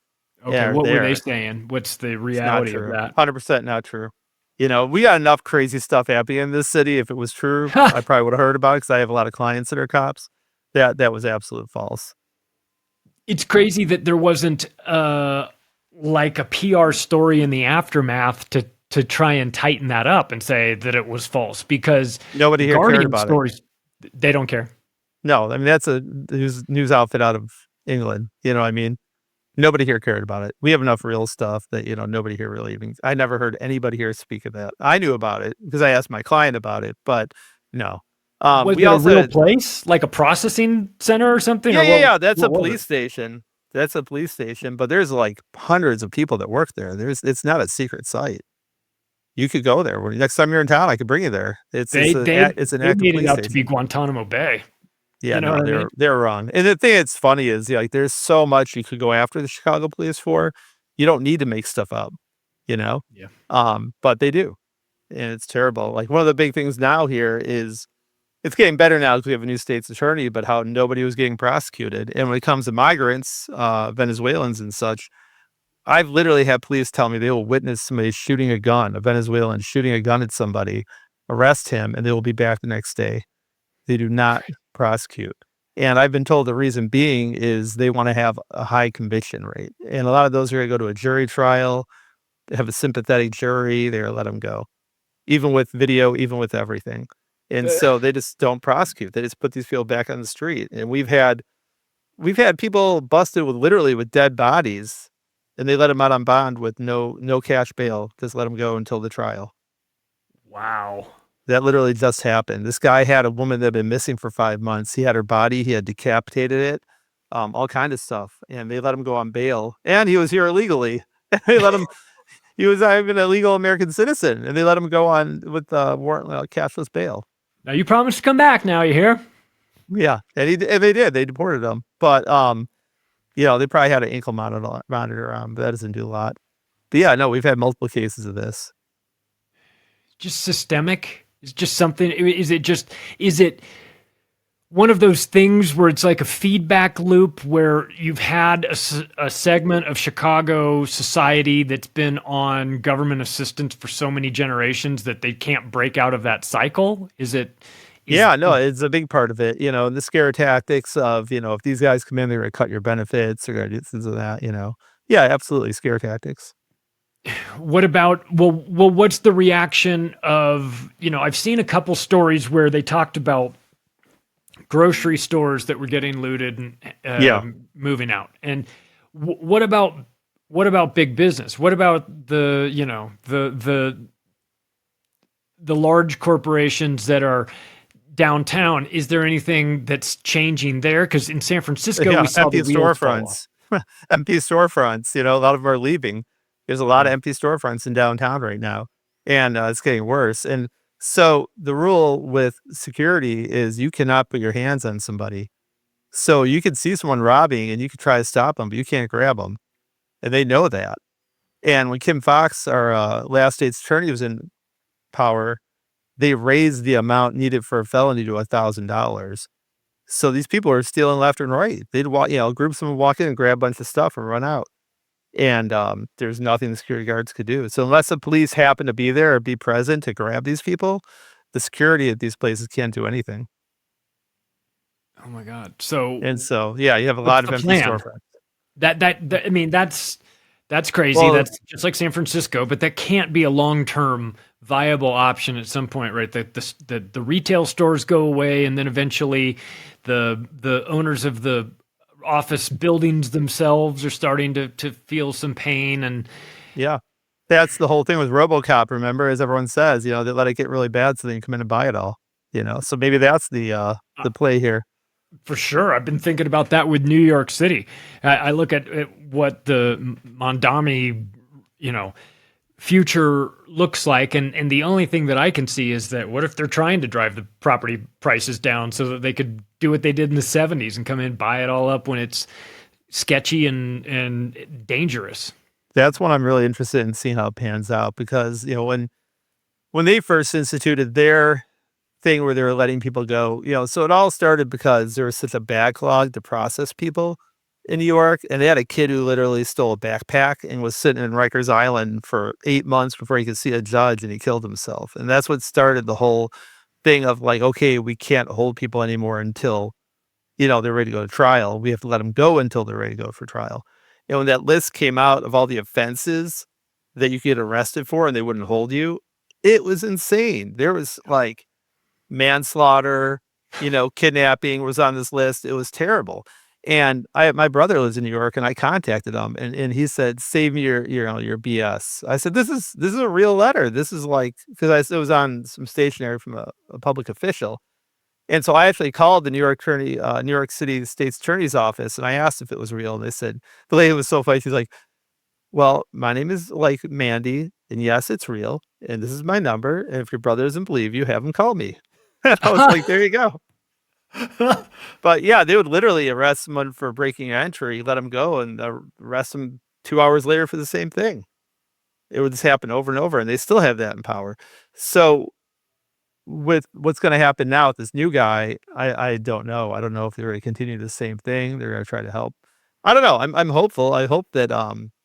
Okay, what were they saying? What's the reality of that? 100% not true. We got enough crazy stuff happening in this city. If it was true, I probably would have heard about it, because I have a lot of clients that are cops. That was absolute false. It's crazy that there wasn't like a PR story in the aftermath to try and tighten that up and say that it was false, because nobody here cared about stories, they don't care. No, I mean, that's a news outfit out of England. You know what I mean? Nobody here cared about it. We have enough real stuff that, nobody here really even, I never heard anybody here speak of that. I knew about it because I asked my client about it, but no. Was it a real place? Like a processing center or something? Yeah. That's a police station. That's a police station, but there's like hundreds of people that work there. It's not a secret site. You could go there. Next time you're in town, I could bring you there. It's an active made it police out station. to be Guantanamo Bay. Yeah, You know no, what I mean? they're wrong. And the thing that's funny is, like, there's so much you could go after the Chicago police for. You don't need to make stuff up, you know? Yeah. But they do, and it's terrible. Like, one of the big things now here is it's getting better now because we have a new state's attorney, but how nobody was getting prosecuted. And when it comes to migrants, Venezuelans and such, I've literally had police tell me they will witness somebody shooting a gun, a Venezuelan shooting a gun at somebody, arrest him, and they will be back the next day. They do not prosecute. And I've been told the reason being is they want to have a high conviction rate. And a lot of those are going to go to a jury trial, they have a sympathetic jury, they're let them go, even with video, even with everything. And so they just don't prosecute. They just put these people back on the street. And we've had people busted with literally with dead bodies, and they let them out on bond with no cash bail. Just let them go until the trial. Wow. That literally just happened. This guy had a woman that had been missing for 5 months. He had her body, he had decapitated it, all kind of stuff, and they let him go on bail, and he was here illegally. They let him he was not even a legal American citizen, and they let him go on with, warrantless cashless bail. Now you promised to come back now, you hear? Yeah, and they did, they deported him, but, they probably had an ankle monitor on, but that doesn't do a lot. But yeah, no, we've had multiple cases of this. Just systemic? Is just something, is it one of those things where it's like a feedback loop where you've had a segment of Chicago society that's been on government assistance for so many generations that they can't break out of that cycle? Yeah, no, it's a big part of it, the scare tactics of, if these guys come in, they're gonna cut your benefits, they're gonna do this and that. Yeah, absolutely, scare tactics. What about, what's the reaction of, I've seen a couple stories where they talked about grocery stores that were getting looted and Yeah. moving out. And what about big business? What about the large corporations that are downtown? Is there anything that's changing there? Because in San Francisco, Yeah, we saw empty the wheels fall off. storefronts. Empty storefronts, a lot of them are leaving. There's a lot of empty storefronts in downtown right now, and, it's getting worse, and so the rule with security is you cannot put your hands on somebody. So you could see someone robbing, and you could try to stop them, but you can't grab them, and they know that. And when Kim Fox, our, last state's attorney, was in power, they raised the amount needed for a felony to $1,000. So these people are stealing left and right. They'd walk, groups of them would walk in and grab a bunch of stuff and run out. And, there's nothing the security guards could do. So unless the police happen to be there or be present to grab these people, the security at these places can't do anything. Oh my God. So And so, yeah, you have a what's lot of the empty plan? storefronts. I mean, that's crazy. Well, That's just like San Francisco, but that can't be a long-term viable option at some point, right? The retail stores go away, and then eventually the owners of the office buildings themselves are starting to feel some pain. And yeah, that's the whole thing with RoboCop, remember, as everyone says, they let it get really bad so they can come in and buy it all, so maybe that's the play here. for sure, I've been thinking about that with New York City. I look at what the Mondami, future looks like, and the only thing that I can see is that what if they're trying to drive the property prices down so that they could do what they did in the 70s and come in and buy it all up when it's sketchy and dangerous. That's what I'm really interested in seeing how it pans out because, when they first instituted their thing where they were letting people go, so it all started because there was such a backlog to process people in New York, and they had a kid who literally stole a backpack and was sitting in Rikers Island for 8 months before he could see a judge, and he killed himself. And that's what started the whole thing of like, okay, we can't hold people anymore until, they're ready to go to trial. We have to let them go until they're ready to go for trial. And when that list came out of all the offenses that you could get arrested for and they wouldn't hold you, it was insane. There was like manslaughter, kidnapping was on this list. It was terrible. And my brother lives in New York, and I contacted him, and he said, "Save me your BS." I said, "This is a real letter. This is like," because it was on some stationery from a public official, and so I actually called the New York City State's Attorney's office, and I asked if it was real. And they said the lady was so funny. She's like, "Well, my name is like Mandy, and yes, it's real, and this is my number. And if your brother doesn't believe you, have him call me." And I was like, "There you go." But yeah, they would literally arrest someone for breaking entry, let them go, and arrest them 2 hours later for the same thing. It would just happen over and over, and they still have that in power. So with what's going to happen now with this new guy, I don't know. I don't know if they're going to continue the same thing. They're going to try to help. I don't know. I'm hopeful. I hope that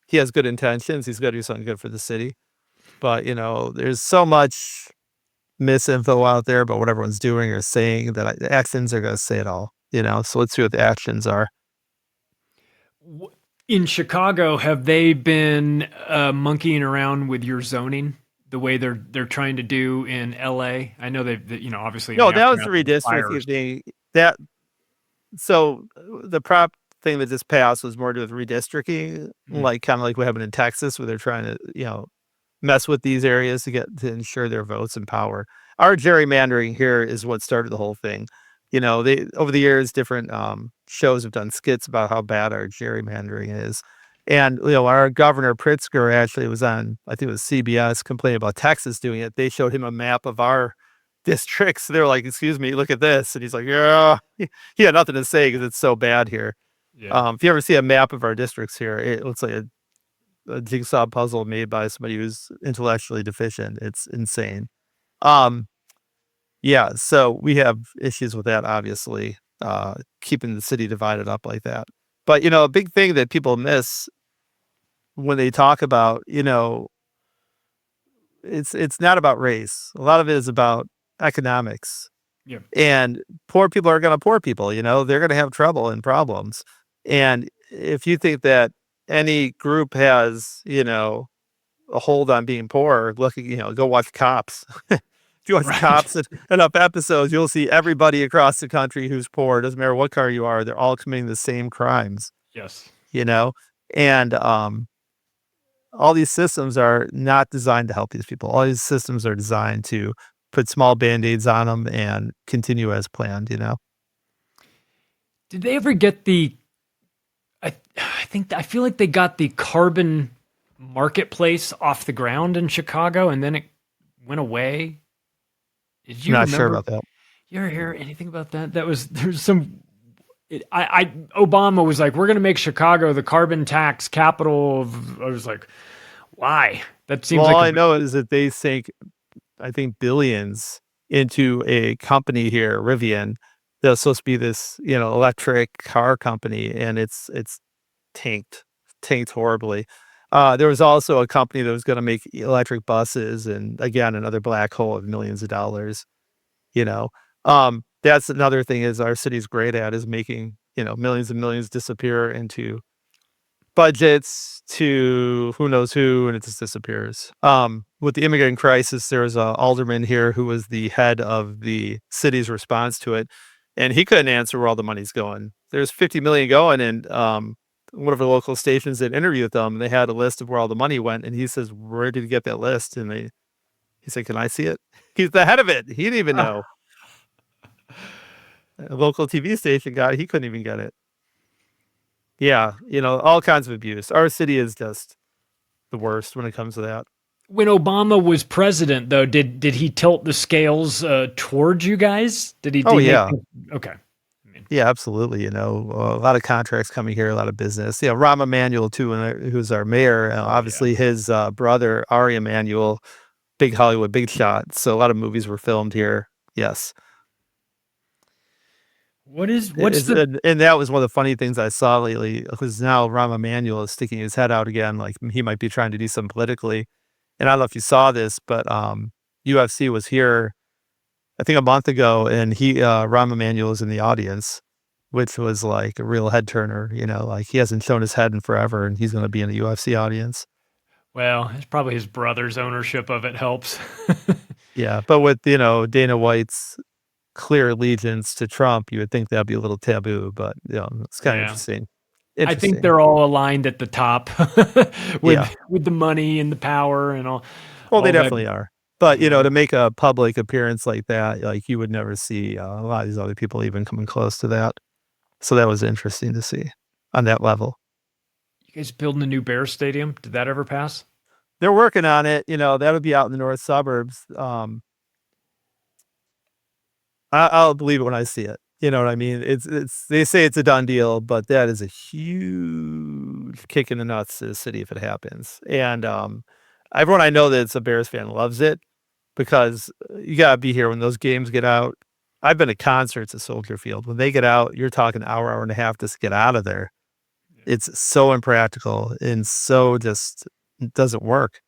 he has good intentions. He's going to do something good for the city. But there's so much misinfo out there about what everyone's doing or saying that the actions are going to say it all. So let's see what the actions are. In Chicago, have they been monkeying around with your zoning the way they're trying to do in LA? I know obviously. No, that was the redistricting thing. So the prop thing that just passed was more to do with redistricting, like kind of like what happened in Texas, where they're trying to mess with these areas to ensure their votes and power. Our gerrymandering here is what started the whole thing. They over the years, different shows have done skits about how bad our gerrymandering is. And our governor Pritzker actually was on, I think it was CBS, complaining about Texas doing it. They showed him a map of our districts. They're like, "Excuse me, look at this," and he's like, "Yeah." He had nothing to say because it's so bad here. Yeah. If you ever see a map of our districts here, it looks like a jigsaw puzzle made by somebody who's intellectually deficient. It's insane. Yeah, so we have issues with that, obviously, keeping the city divided up like that. But, a big thing that people miss when they talk about, it's not about race. A lot of it is about economics. Yeah. And poor people are going to poor people, they're going to have trouble and problems. And if you think that any group has, a hold on being poor, go watch Cops. If you watch Cops and enough episodes, you'll see everybody across the country who's poor. Doesn't matter what color you are, they're all committing the same crimes. Yes. And all these systems are not designed to help these people. All these systems are designed to put small band-aids on them and continue as planned. Did they ever get I feel like they got the carbon marketplace off the ground in Chicago and then it went away. Did you Not remember? sure about that. You ever hear anything about that? There's some. Obama was like, "We're going to make Chicago the carbon tax capital of." I was like, "Why?" That seems like. All I know is that they sink, I think, billions into a company here, Rivian, that's supposed to be this, electric car company, and it's tanked horribly. There was also a company that was going to make electric buses, and again, another black hole of millions of dollars. That's another thing is our city's great at is making millions and millions disappear into budgets to who knows who, and it just disappears. With the immigrant crisis, there was a alderman here who was the head of the city's response to it, and he couldn't answer where all the money's going. There's 50 million going, and one of the local stations that interviewed them, they had a list of where all the money went, and he says, "Where did you get that list?" And he said, "Can I see it?" He's the head of it. He didn't even know. A local TV station guy, he couldn't even get it. Yeah, all kinds of abuse. Our city is just the worst when it comes to that. When Obama was president, though, did he tilt the scales towards you guys? Did he? Oh, yeah. Okay. Yeah, absolutely. A lot of contracts coming here, a lot of business. Rahm Emanuel too, who's our mayor. Obviously, his brother Ari Emanuel, big Hollywood big shot. So a lot of movies were filmed here. Yes. And that was one of the funny things I saw lately, because now Rahm Emanuel is sticking his head out again, like he might be trying to do something politically. And I don't know if you saw this, but UFC was here, I think a month ago, and Rahm Emanuel was in the audience, which was like a real head turner. Like he hasn't shown his head in forever, and he's going to be in the UFC audience. Well, it's probably his brother's ownership of it helps. Yeah, but with Dana White's clear allegiance to Trump, you would think that'd be a little taboo, but it's kind of interesting. I think they're all aligned at the top with the money and the power and all. Well, they definitely are. But to make a public appearance like that, like you would never see a lot of these other people even coming close to that. So that was interesting to see on that level. You guys building a new Bears stadium? Did that ever pass? They're working on it. That would be out in the north suburbs. I'll believe it when I see it. You know what I mean? It's they say it's a done deal, but that is a huge kick in the nuts to the city if it happens. And everyone I know that's a Bears fan loves it because you gotta be here when those games get out. I've been to concerts at Soldier Field. When they get out, you're talking hour and a half just to get out of there. It's so impractical and so just it doesn't work.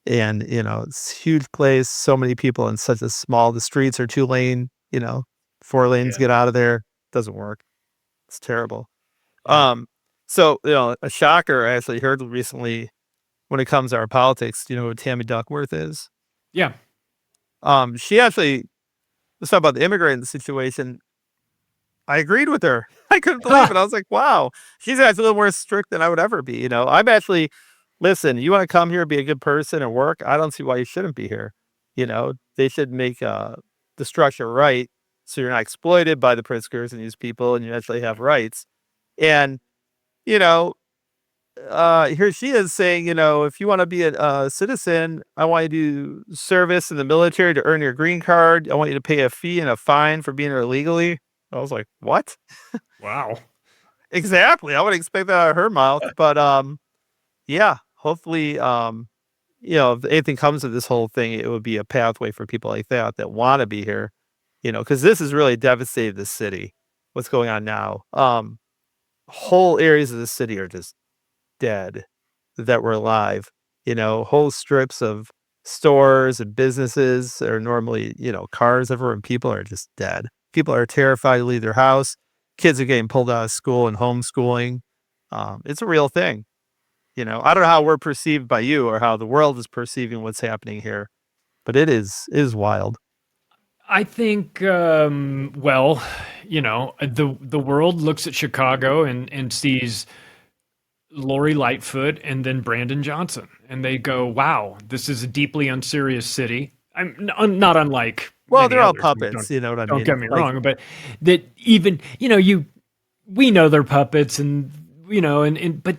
And, it's a huge place, so many people and such a small the streets are 2 lane, 4 lanes, Yeah. get out of there. Doesn't work. It's terrible. Yeah. So, a shocker I actually heard recently when it comes to our politics, do you know who Tammy Duckworth is? Yeah. She actually let's talk about the immigrant situation. I agreed with her. I couldn't believe it. I was like, wow, she's actually a little more strict than I would ever be. I'm actually, listen, you want to come here, be a good person and work? I don't see why you shouldn't be here. They should make the structure right so you're not exploited by the Pritzkers and these people and you actually have rights. And, you know, here she is saying, if you want to be a citizen, I want you to do service in the military to earn your green card. I want you to pay a fee and a fine for being here illegally. I was like, what? Wow. Exactly. I would expect that out of her mouth. But yeah, hopefully, if anything comes of this whole thing, it would be a pathway for people like that want to be here, because this has really devastated the city. What's going on now? Whole areas of the city are just dead that were alive. Whole strips of stores and businesses are normally, cars everywhere, and people are just dead. People are terrified to leave their house. Kids are getting pulled out of school and homeschooling. It's a real thing. I don't know how we're perceived by you or how the world is perceiving what's happening here, but it is wild. I think, the world looks at Chicago and sees Lori Lightfoot and then Brandon Johnson, and they go, "Wow, this is a deeply unserious city." Not unlike Well, many they're all others. puppets, you know what I Don't mean? get me Like, wrong, but that even we know they're puppets, and but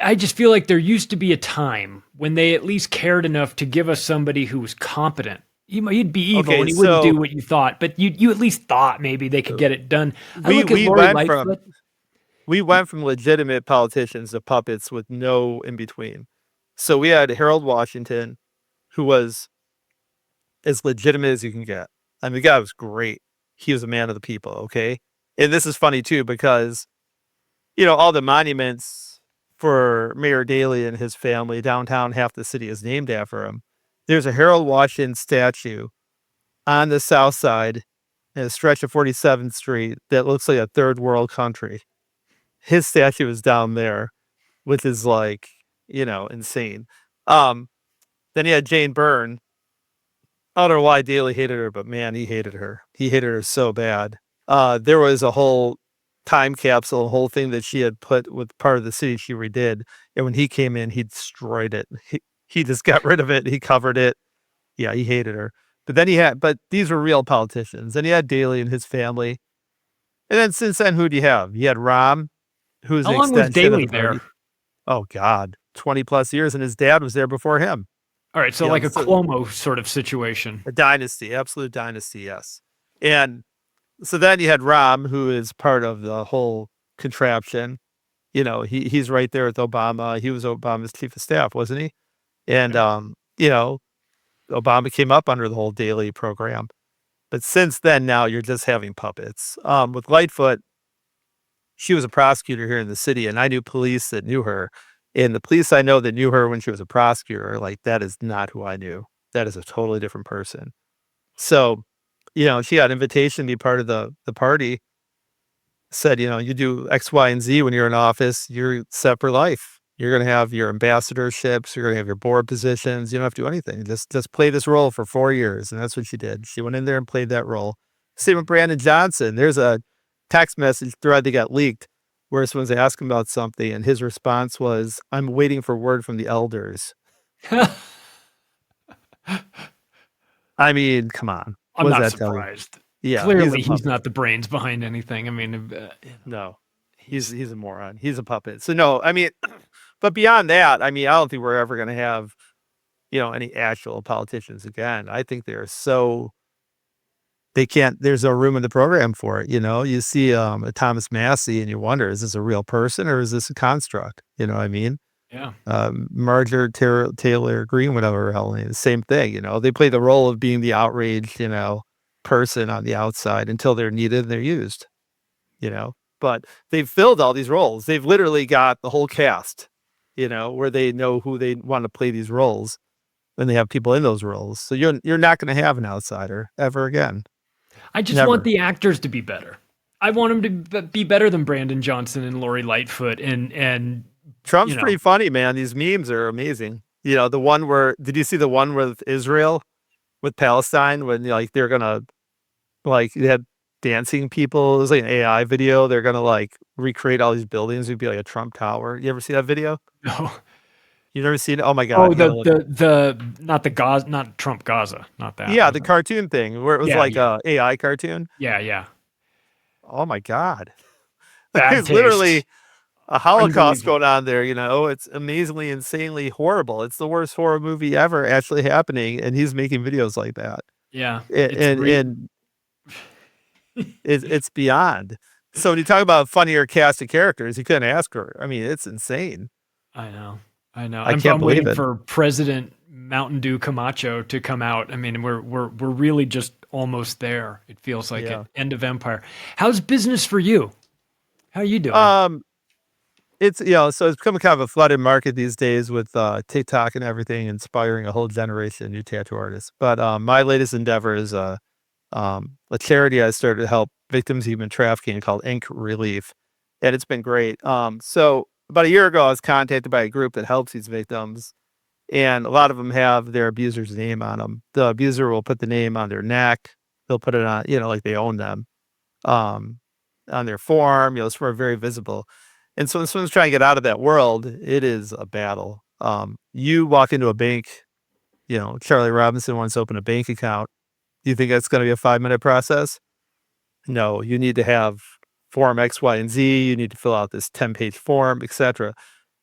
I just feel like there used to be a time when they at least cared enough to give us somebody who was competent. You'd be evil Okay, and he wouldn't do so what you thought, but you at least thought maybe they could get it done. I we look at we Lori went from Lightfoot. we went from legitimate politicians to puppets with no in between. So we had Harold Washington, who was as legitimate as you can get. I mean, the guy was great. He was a man of the people, okay? And this is funny too, because, all the monuments for Mayor Daley and his family downtown, half the city is named after him. There's a Harold Washington statue on the south side in a stretch of 47th Street that looks like a third world country. His statue is down there, which is like, insane. Um, then you had Jane Byrne. I don't know why Daley hated her, but man, he hated her. He hated her so bad. There was a whole time capsule, a whole thing that she had put with part of the city she redid. And when he came in, he destroyed it. He just got rid of it. He covered it. Yeah, he hated her. But these were real politicians. Then he had Daley and his family. And then since then, who do you have? You had Rahm, who's How an long was extension of Daley the there? party. Oh God, 20 plus years, and his dad was there before him. All right, so like a Cuomo sort of situation. A dynasty, absolute dynasty, yes. And so then you had Rahm, who is part of the whole contraption. He's right there with Obama. He was Obama's chief of staff, wasn't he? And Obama came up under the whole Daley program. But since then, now you're just having puppets. With Lightfoot, she was a prosecutor here in the city, and I knew police that knew her. And the police I know that knew her when she was a prosecutor are like, that is not who I knew. That is a totally different person. So, she got an invitation to be part of the party. Said, you do X, Y, and Z when you're in office, you're set for life. You're going to have your ambassadorships. You're going to have your board positions. You don't have to do anything. Just play this role for 4 years. And that's what she did. She went in there and played that role. Same with Brandon Johnson. There's a text message thread that got leaked where someone's asking about something. And his response was, I'm waiting for word from the elders. I mean, come on. I'm not surprised. Yeah, clearly he's not the brains behind anything. I mean, no, he's a moron. He's a puppet. So no, I mean, but beyond that, I mean, I don't think we're ever going to have, any actual politicians again. I think they're so they can't. There's no room in the program for it. You see a Thomas Massey, and you wonder, is this a real person or is this a construct? You know what I mean? Yeah. Marjorie Taylor Greene, whatever her hell name, the same thing. They play the role of being the outraged, person on the outside until they're needed and they're used. But they've filled all these roles. They've literally got the whole cast, where they know who they want to play these roles, and they have people in those roles. So you're not going to have an outsider ever again. I just Never. want the actors to be better. I want them to be better than Brandon Johnson and Lori Lightfoot and Trump's pretty funny, man. These memes are amazing. The one did you see the one with Israel, with Palestine, when they're gonna they had dancing people? It was like an AI video. They're gonna recreate all these buildings. It'd be like a Trump Tower. You ever see that video? no. You never seen it? Oh my god! Oh, the not the Gaza, not Trump Gaza, not that. Yeah, the cartoon thing where it was a AI cartoon. Yeah. Oh my god! Bad There's taste. literally a Holocaust going on there. It's amazingly, insanely horrible. It's the worst horror movie ever actually happening, and he's making videos like that. Yeah, And it's beyond. So when you talk about funnier cast of characters, you couldn't ask her. I mean, it's insane. I know. I'm can't believe waiting it. for President Mountain Dew Camacho to come out. I mean, we're really just almost there. It feels like an end of empire. How's business for you? How are you doing? It's so it's become kind of a flooded market these days with TikTok and everything, inspiring a whole generation of new tattoo artists. But my latest endeavor is a charity I started to help victims of human trafficking called Ink Relief, and it's been great. So about a year ago, I was contacted by a group that helps these victims, and a lot of them have their abuser's name on them. The abuser will put the name on their neck. They'll put it on, like they own them, on their form. It's very visible. And so when someone's trying to get out of that world, it is a battle. You walk into a bank, Charlie Robinson wants to open a bank account. Do you think that's going to be a 5-minute process? No, you need to have form X, Y, and Z. You need to fill out this 10-page form, etc.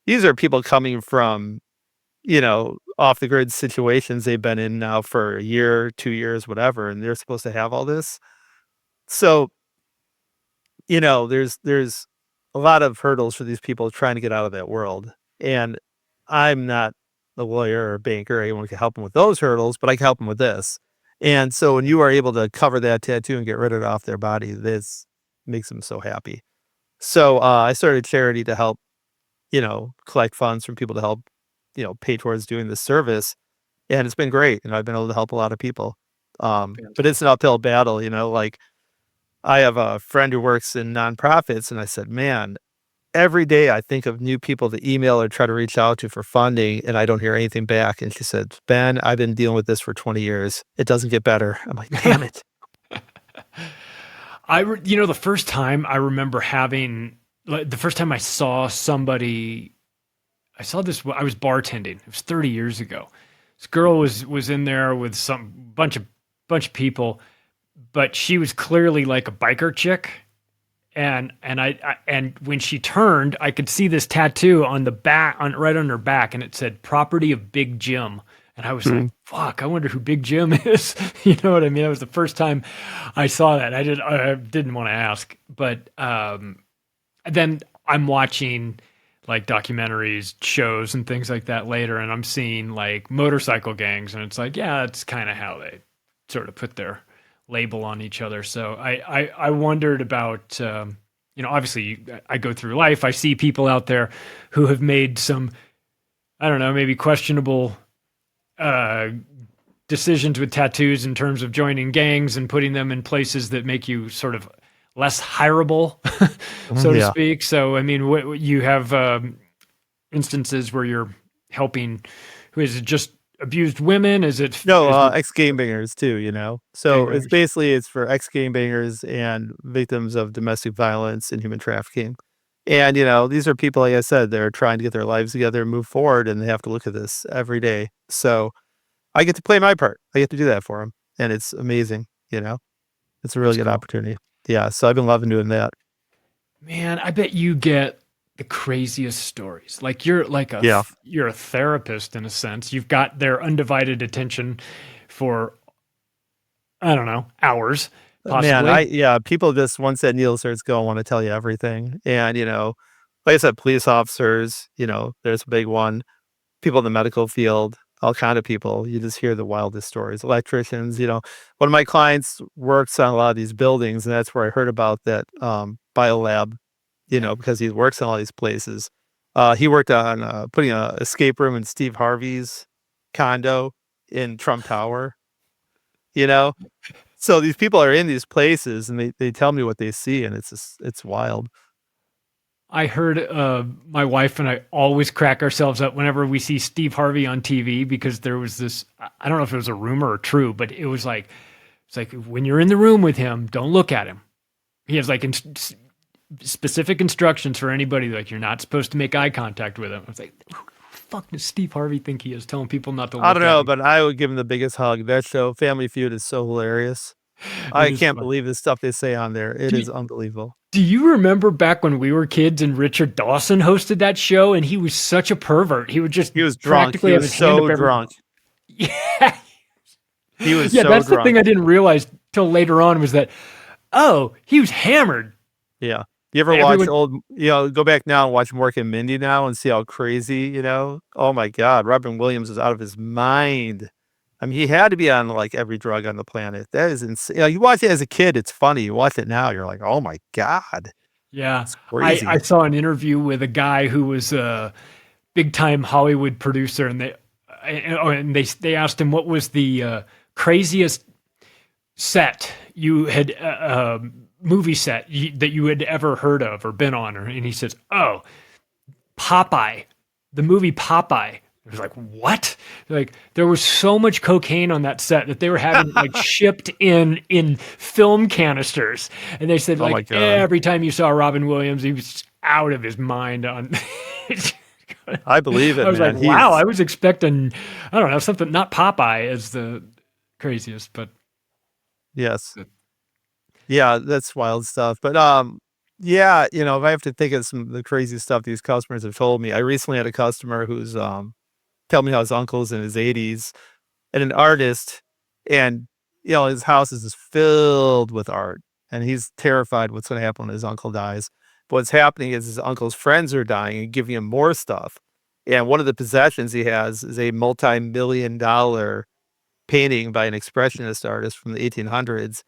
These are people coming from, off the grid situations they've been in now for a year, 2 years, whatever, and they're supposed to have all this. So, there's a lot of hurdles for these people trying to get out of that world. And I'm not a lawyer or a banker. Anyone can help them with those hurdles, but I can help them with this. And so when you are able to cover that tattoo and get rid of it off their body, this makes them so happy. So I started a charity to help, collect funds from people to help, pay towards doing this service. And it's been great. And I've been able to help a lot of people. But it's an uphill battle, I have a friend who works in nonprofits, and I said, man, every day I think of new people to email or try to reach out to for funding, and I don't hear anything back. And she said, Ben, I've been dealing with this for 20 years. It doesn't get better. I'm like, damn it. The first time I remember the first time I saw somebody, I was bartending. It was 30 years ago. This girl was in there with some bunch of people, but she was clearly like a biker chick. And when she turned, I could see this tattoo on the back, right on her back, and it said "Property of Big Jim." And I was like, "Fuck! I wonder who Big Jim is." You know what I mean? That was the first time I saw that. I didn't want to ask, but then I'm watching like documentaries, shows, and things like that later, and I'm seeing like motorcycle gangs, and it's like, yeah, that's kind of how they sort of put their label on each other. So I wondered about, obviously I go through life, I see people out there who have made some, I don't know, maybe questionable decisions with tattoos in terms of joining gangs and putting them in places that make you sort of less hireable, so to speak. So, I mean, you have instances where you're helping, who is it, just abused women? Is it ex-game bangers too, so it's for ex-game bangers and victims of domestic violence and human trafficking. And these are people, like I said, they're trying to get their lives together and move forward, and they have to look at this every day. So I get to play my part. I get to do that for them, and it's amazing. It's a really good opportunity. Yeah, so I've been loving doing that. Man, I bet you get the craziest stories. Like you're you're a therapist in a sense. You've got their undivided attention for I don't know, hours, Man, possibly. people just once that needle starts going want to tell you everything. And, like I said, police officers, there's a big one. People in the medical field, all kind of people. You just hear the wildest stories. Electricians, one of my clients works on a lot of these buildings, and that's where I heard about that biolab, because he works in all these places. He worked on putting a escape room in Steve Harvey's condo in Trump Tower, you know? So these people are in these places and they tell me what they see, and it's wild. I heard my wife and I always crack ourselves up whenever we see Steve Harvey on TV because there was this, I don't know if it was a rumor or true, but it was like, it's like when you're in the room with him, don't look at him. He has like specific instructions for anybody. Like you're not supposed to make eye contact with him. I was like, who the fuck does Steve Harvey think he is telling people not to look I don't at know, him? but I would give him the biggest hug. That show, Family Feud, is so hilarious. I It is can't fun. believe the stuff they say on there. It is unbelievable. Do you remember back when we were kids and Richard Dawson hosted that show and he was such a pervert? He would just He was drunk. practically He have was his hand so up every- drunk. Yeah. He was Yeah, so that's drunk. the thing I didn't realize till later on was that, oh, he was hammered. Yeah. You ever watch old, go back now and watch Mork and Mindy now and see how crazy, Oh my God. Robin Williams is out of his mind. I mean, he had to be on like every drug on the planet. That is insane. You watch it as a kid, it's funny. You watch it now, you're like, oh my God. Yeah. It's crazy. I saw an interview with a guy who was a big time Hollywood producer and they asked him what was the craziest set you had movie set that you had ever heard of or been on, and he says, "Oh, Popeye, the movie Popeye." It was like, what? Like there was so much cocaine on that set that they were having like shipped in film canisters, and they said like every time you saw Robin Williams, he was out of his mind on. I believe it. I was man. like, wow, I was expecting, I don't know, something not Popeye as the craziest, but yes. Yeah, that's wild stuff. But yeah, if I have to think of some of the crazy stuff these customers have told me. I recently had a customer who's telling me how his uncle's in his 80s and an artist, and his house is just filled with art, and he's terrified what's going to happen when his uncle dies. But what's happening is his uncle's friends are dying and giving him more stuff. And one of the possessions he has is a multi-million-dollar painting by an expressionist artist from the 1800s.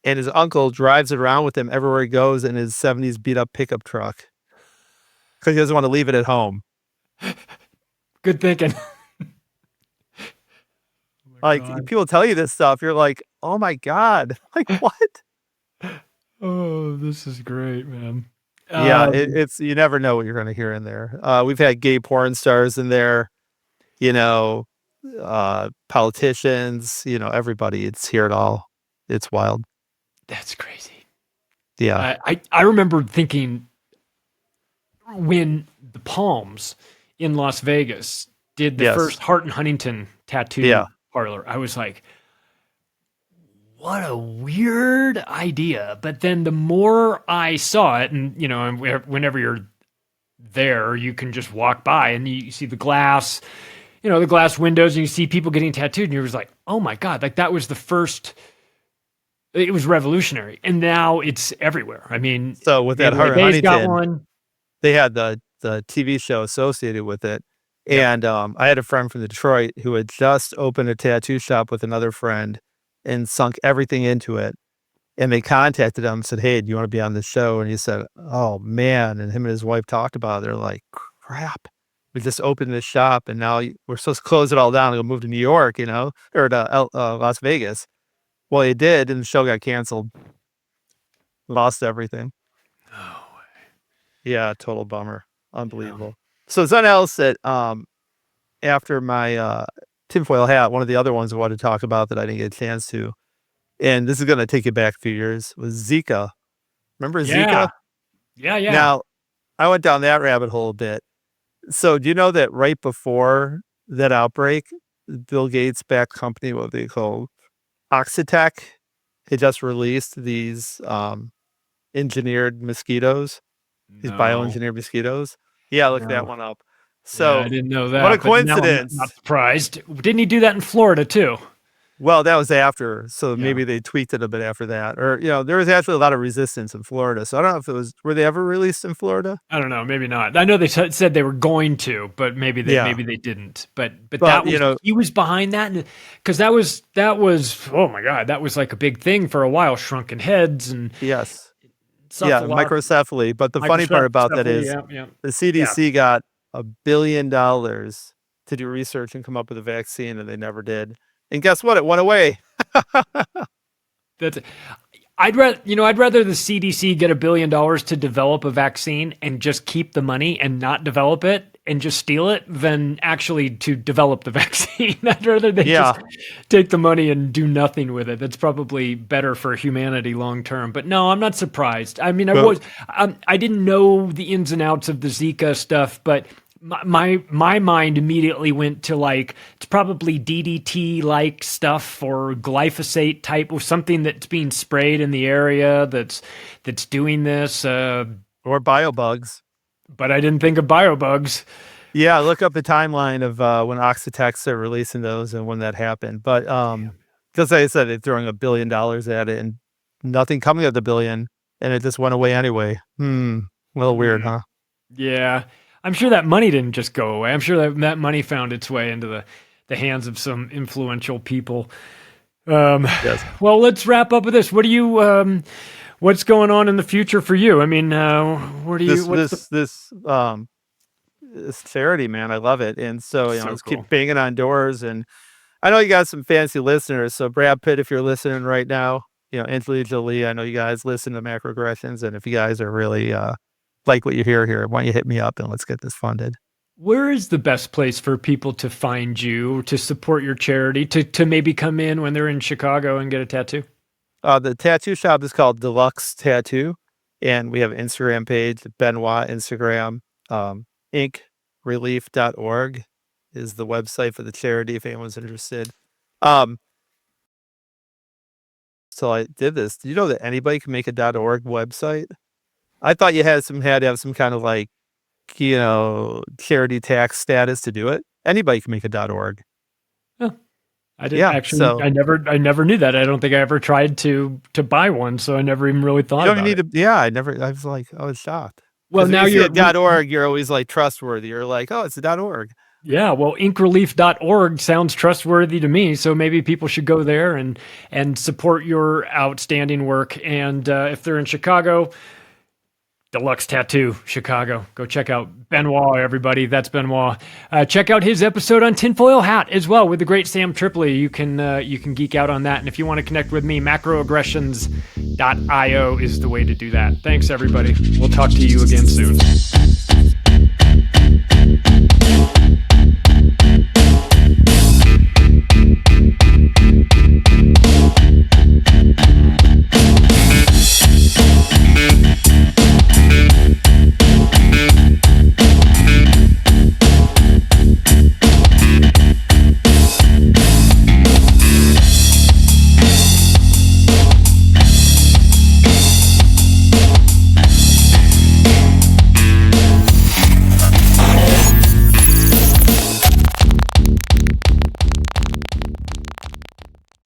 And his uncle drives it around with him everywhere he goes in his 70s beat up pickup truck because he doesn't want to leave it at home. good thinking. People tell you this stuff, you're like, oh my God, like what? Oh, this is great, man. Yeah, it's you never know what you're going to hear in there. We've had gay porn stars in there, politicians, everybody. It's here at all. It's wild. That's crazy. Yeah. I remember thinking when the Palms in Las Vegas did the first Hart and Huntington tattoo parlor, I was like, what a weird idea. But then the more I saw it, and whenever you're there, you can just walk by and you see the glass, the glass windows, and you see people getting tattooed, and you're just like, oh my God, like that was the first. It was revolutionary, and now it's everywhere. I mean, so with that Hart and Huntington, got Huntington, one. They had the TV show associated with it. And I had a friend from Detroit who had just opened a tattoo shop with another friend and sunk everything into it. And they contacted him and said, hey, do you want to be on the show? And he said, oh, man. And him and his wife talked about it. They're like, crap. We just opened this shop and now we're supposed to close it all down and go move to New York, or to Las Vegas. Well, he did, and the show got canceled. Lost everything. No way. Yeah, total bummer. Unbelievable. So something else that after my tinfoil hat, one of the other ones I wanted to talk about that I didn't get a chance to, and this is going to take you back a few years, was Zika. Remember Zika? Yeah. Now, I went down that rabbit hole a bit. So do you know that right before that outbreak, Bill Gates backed company, what they call Oxitec, had just released these engineered mosquitoes, these bioengineered mosquitoes. Yeah, look that one up. So I didn't know that. What a but now I'm coincidence. not surprised. Didn't he do that in Florida too? Well, that was after, so Yeah. maybe they tweaked it a bit after that. Or, there was actually a lot of resistance in Florida. So I don't know if it was, were they ever released in Florida? I don't know, maybe not. I know they said they were going to, but maybe Yeah. they didn't. But But, that was he was behind that, because that was oh my god, that was like a big thing for a while. Shrunken heads and Yes. Yeah, microcephaly. But the funny part about that is the CDC got $1 billion to do research and come up with a vaccine, and they never did. And guess what? It went away. That's I'd rather the CDC get $1 billion to develop a vaccine and just keep the money and not develop it and just steal it than actually to develop the vaccine. I'd rather they just take the money and do nothing with it. That's probably better for humanity long term. But no, I'm not surprised. I mean, I didn't know the ins and outs of the Zika stuff, but my mind immediately went to like, it's probably DDT like stuff or glyphosate type or something that's being sprayed in the area that's doing this, or biobugs. But I didn't think of biobugs. Yeah, look up the timeline of when Oxitex started releasing those and when that happened. But because like I said, they're throwing $1 billion at it and nothing coming of the billion, and it just went away anyway. A little weird, huh? Yeah. I'm sure that money didn't just go away. I'm sure that money found its way into the hands of some influential people. Yes. Well, let's wrap up with this. What do you, what's going on in the future for you? I mean, where do you, this charity, man, I love it. And so, let's keep banging on doors. And I know you got some fancy listeners. So Brad Pitt, if you're listening right now, Angelina Jolie, I know you guys listen to Macroaggressions. And if you guys are really, like what you hear here, why don't you hit me up and let's get this funded. Where is the best place for people to find you, to support your charity, to maybe come in when they're in Chicago and get a tattoo? The tattoo shop is called Deluxe Tattoo, and we have an Instagram page, Benoit Instagram. Inkrelief.org is the website for the charity if anyone's interested. So I did this. Do you know that anybody can make a .org website? I thought you had to have some kind of like, charity tax status to do it. Anybody can make a .org. Oh, I didn't actually. So, I never knew that. I don't think I ever tried to buy one, so I never even really thought. You don't need to. Yeah, I was like, I was shocked. Well, now you're at .org. You're always like trustworthy. You're like, oh, it's a .org. Yeah, well, inkrelief.org sounds trustworthy to me, so maybe people should go there and support your outstanding work. And if they're in Chicago, Deluxe Tattoo, Chicago. Go check out Benoit, everybody. That's Benoit. Check out his episode on Tinfoil Hat as well with the great Sam Tripoli. You can geek out on that. And if you want to connect with me, macroaggressions.io is the way to do that. Thanks, everybody. We'll talk to you again soon.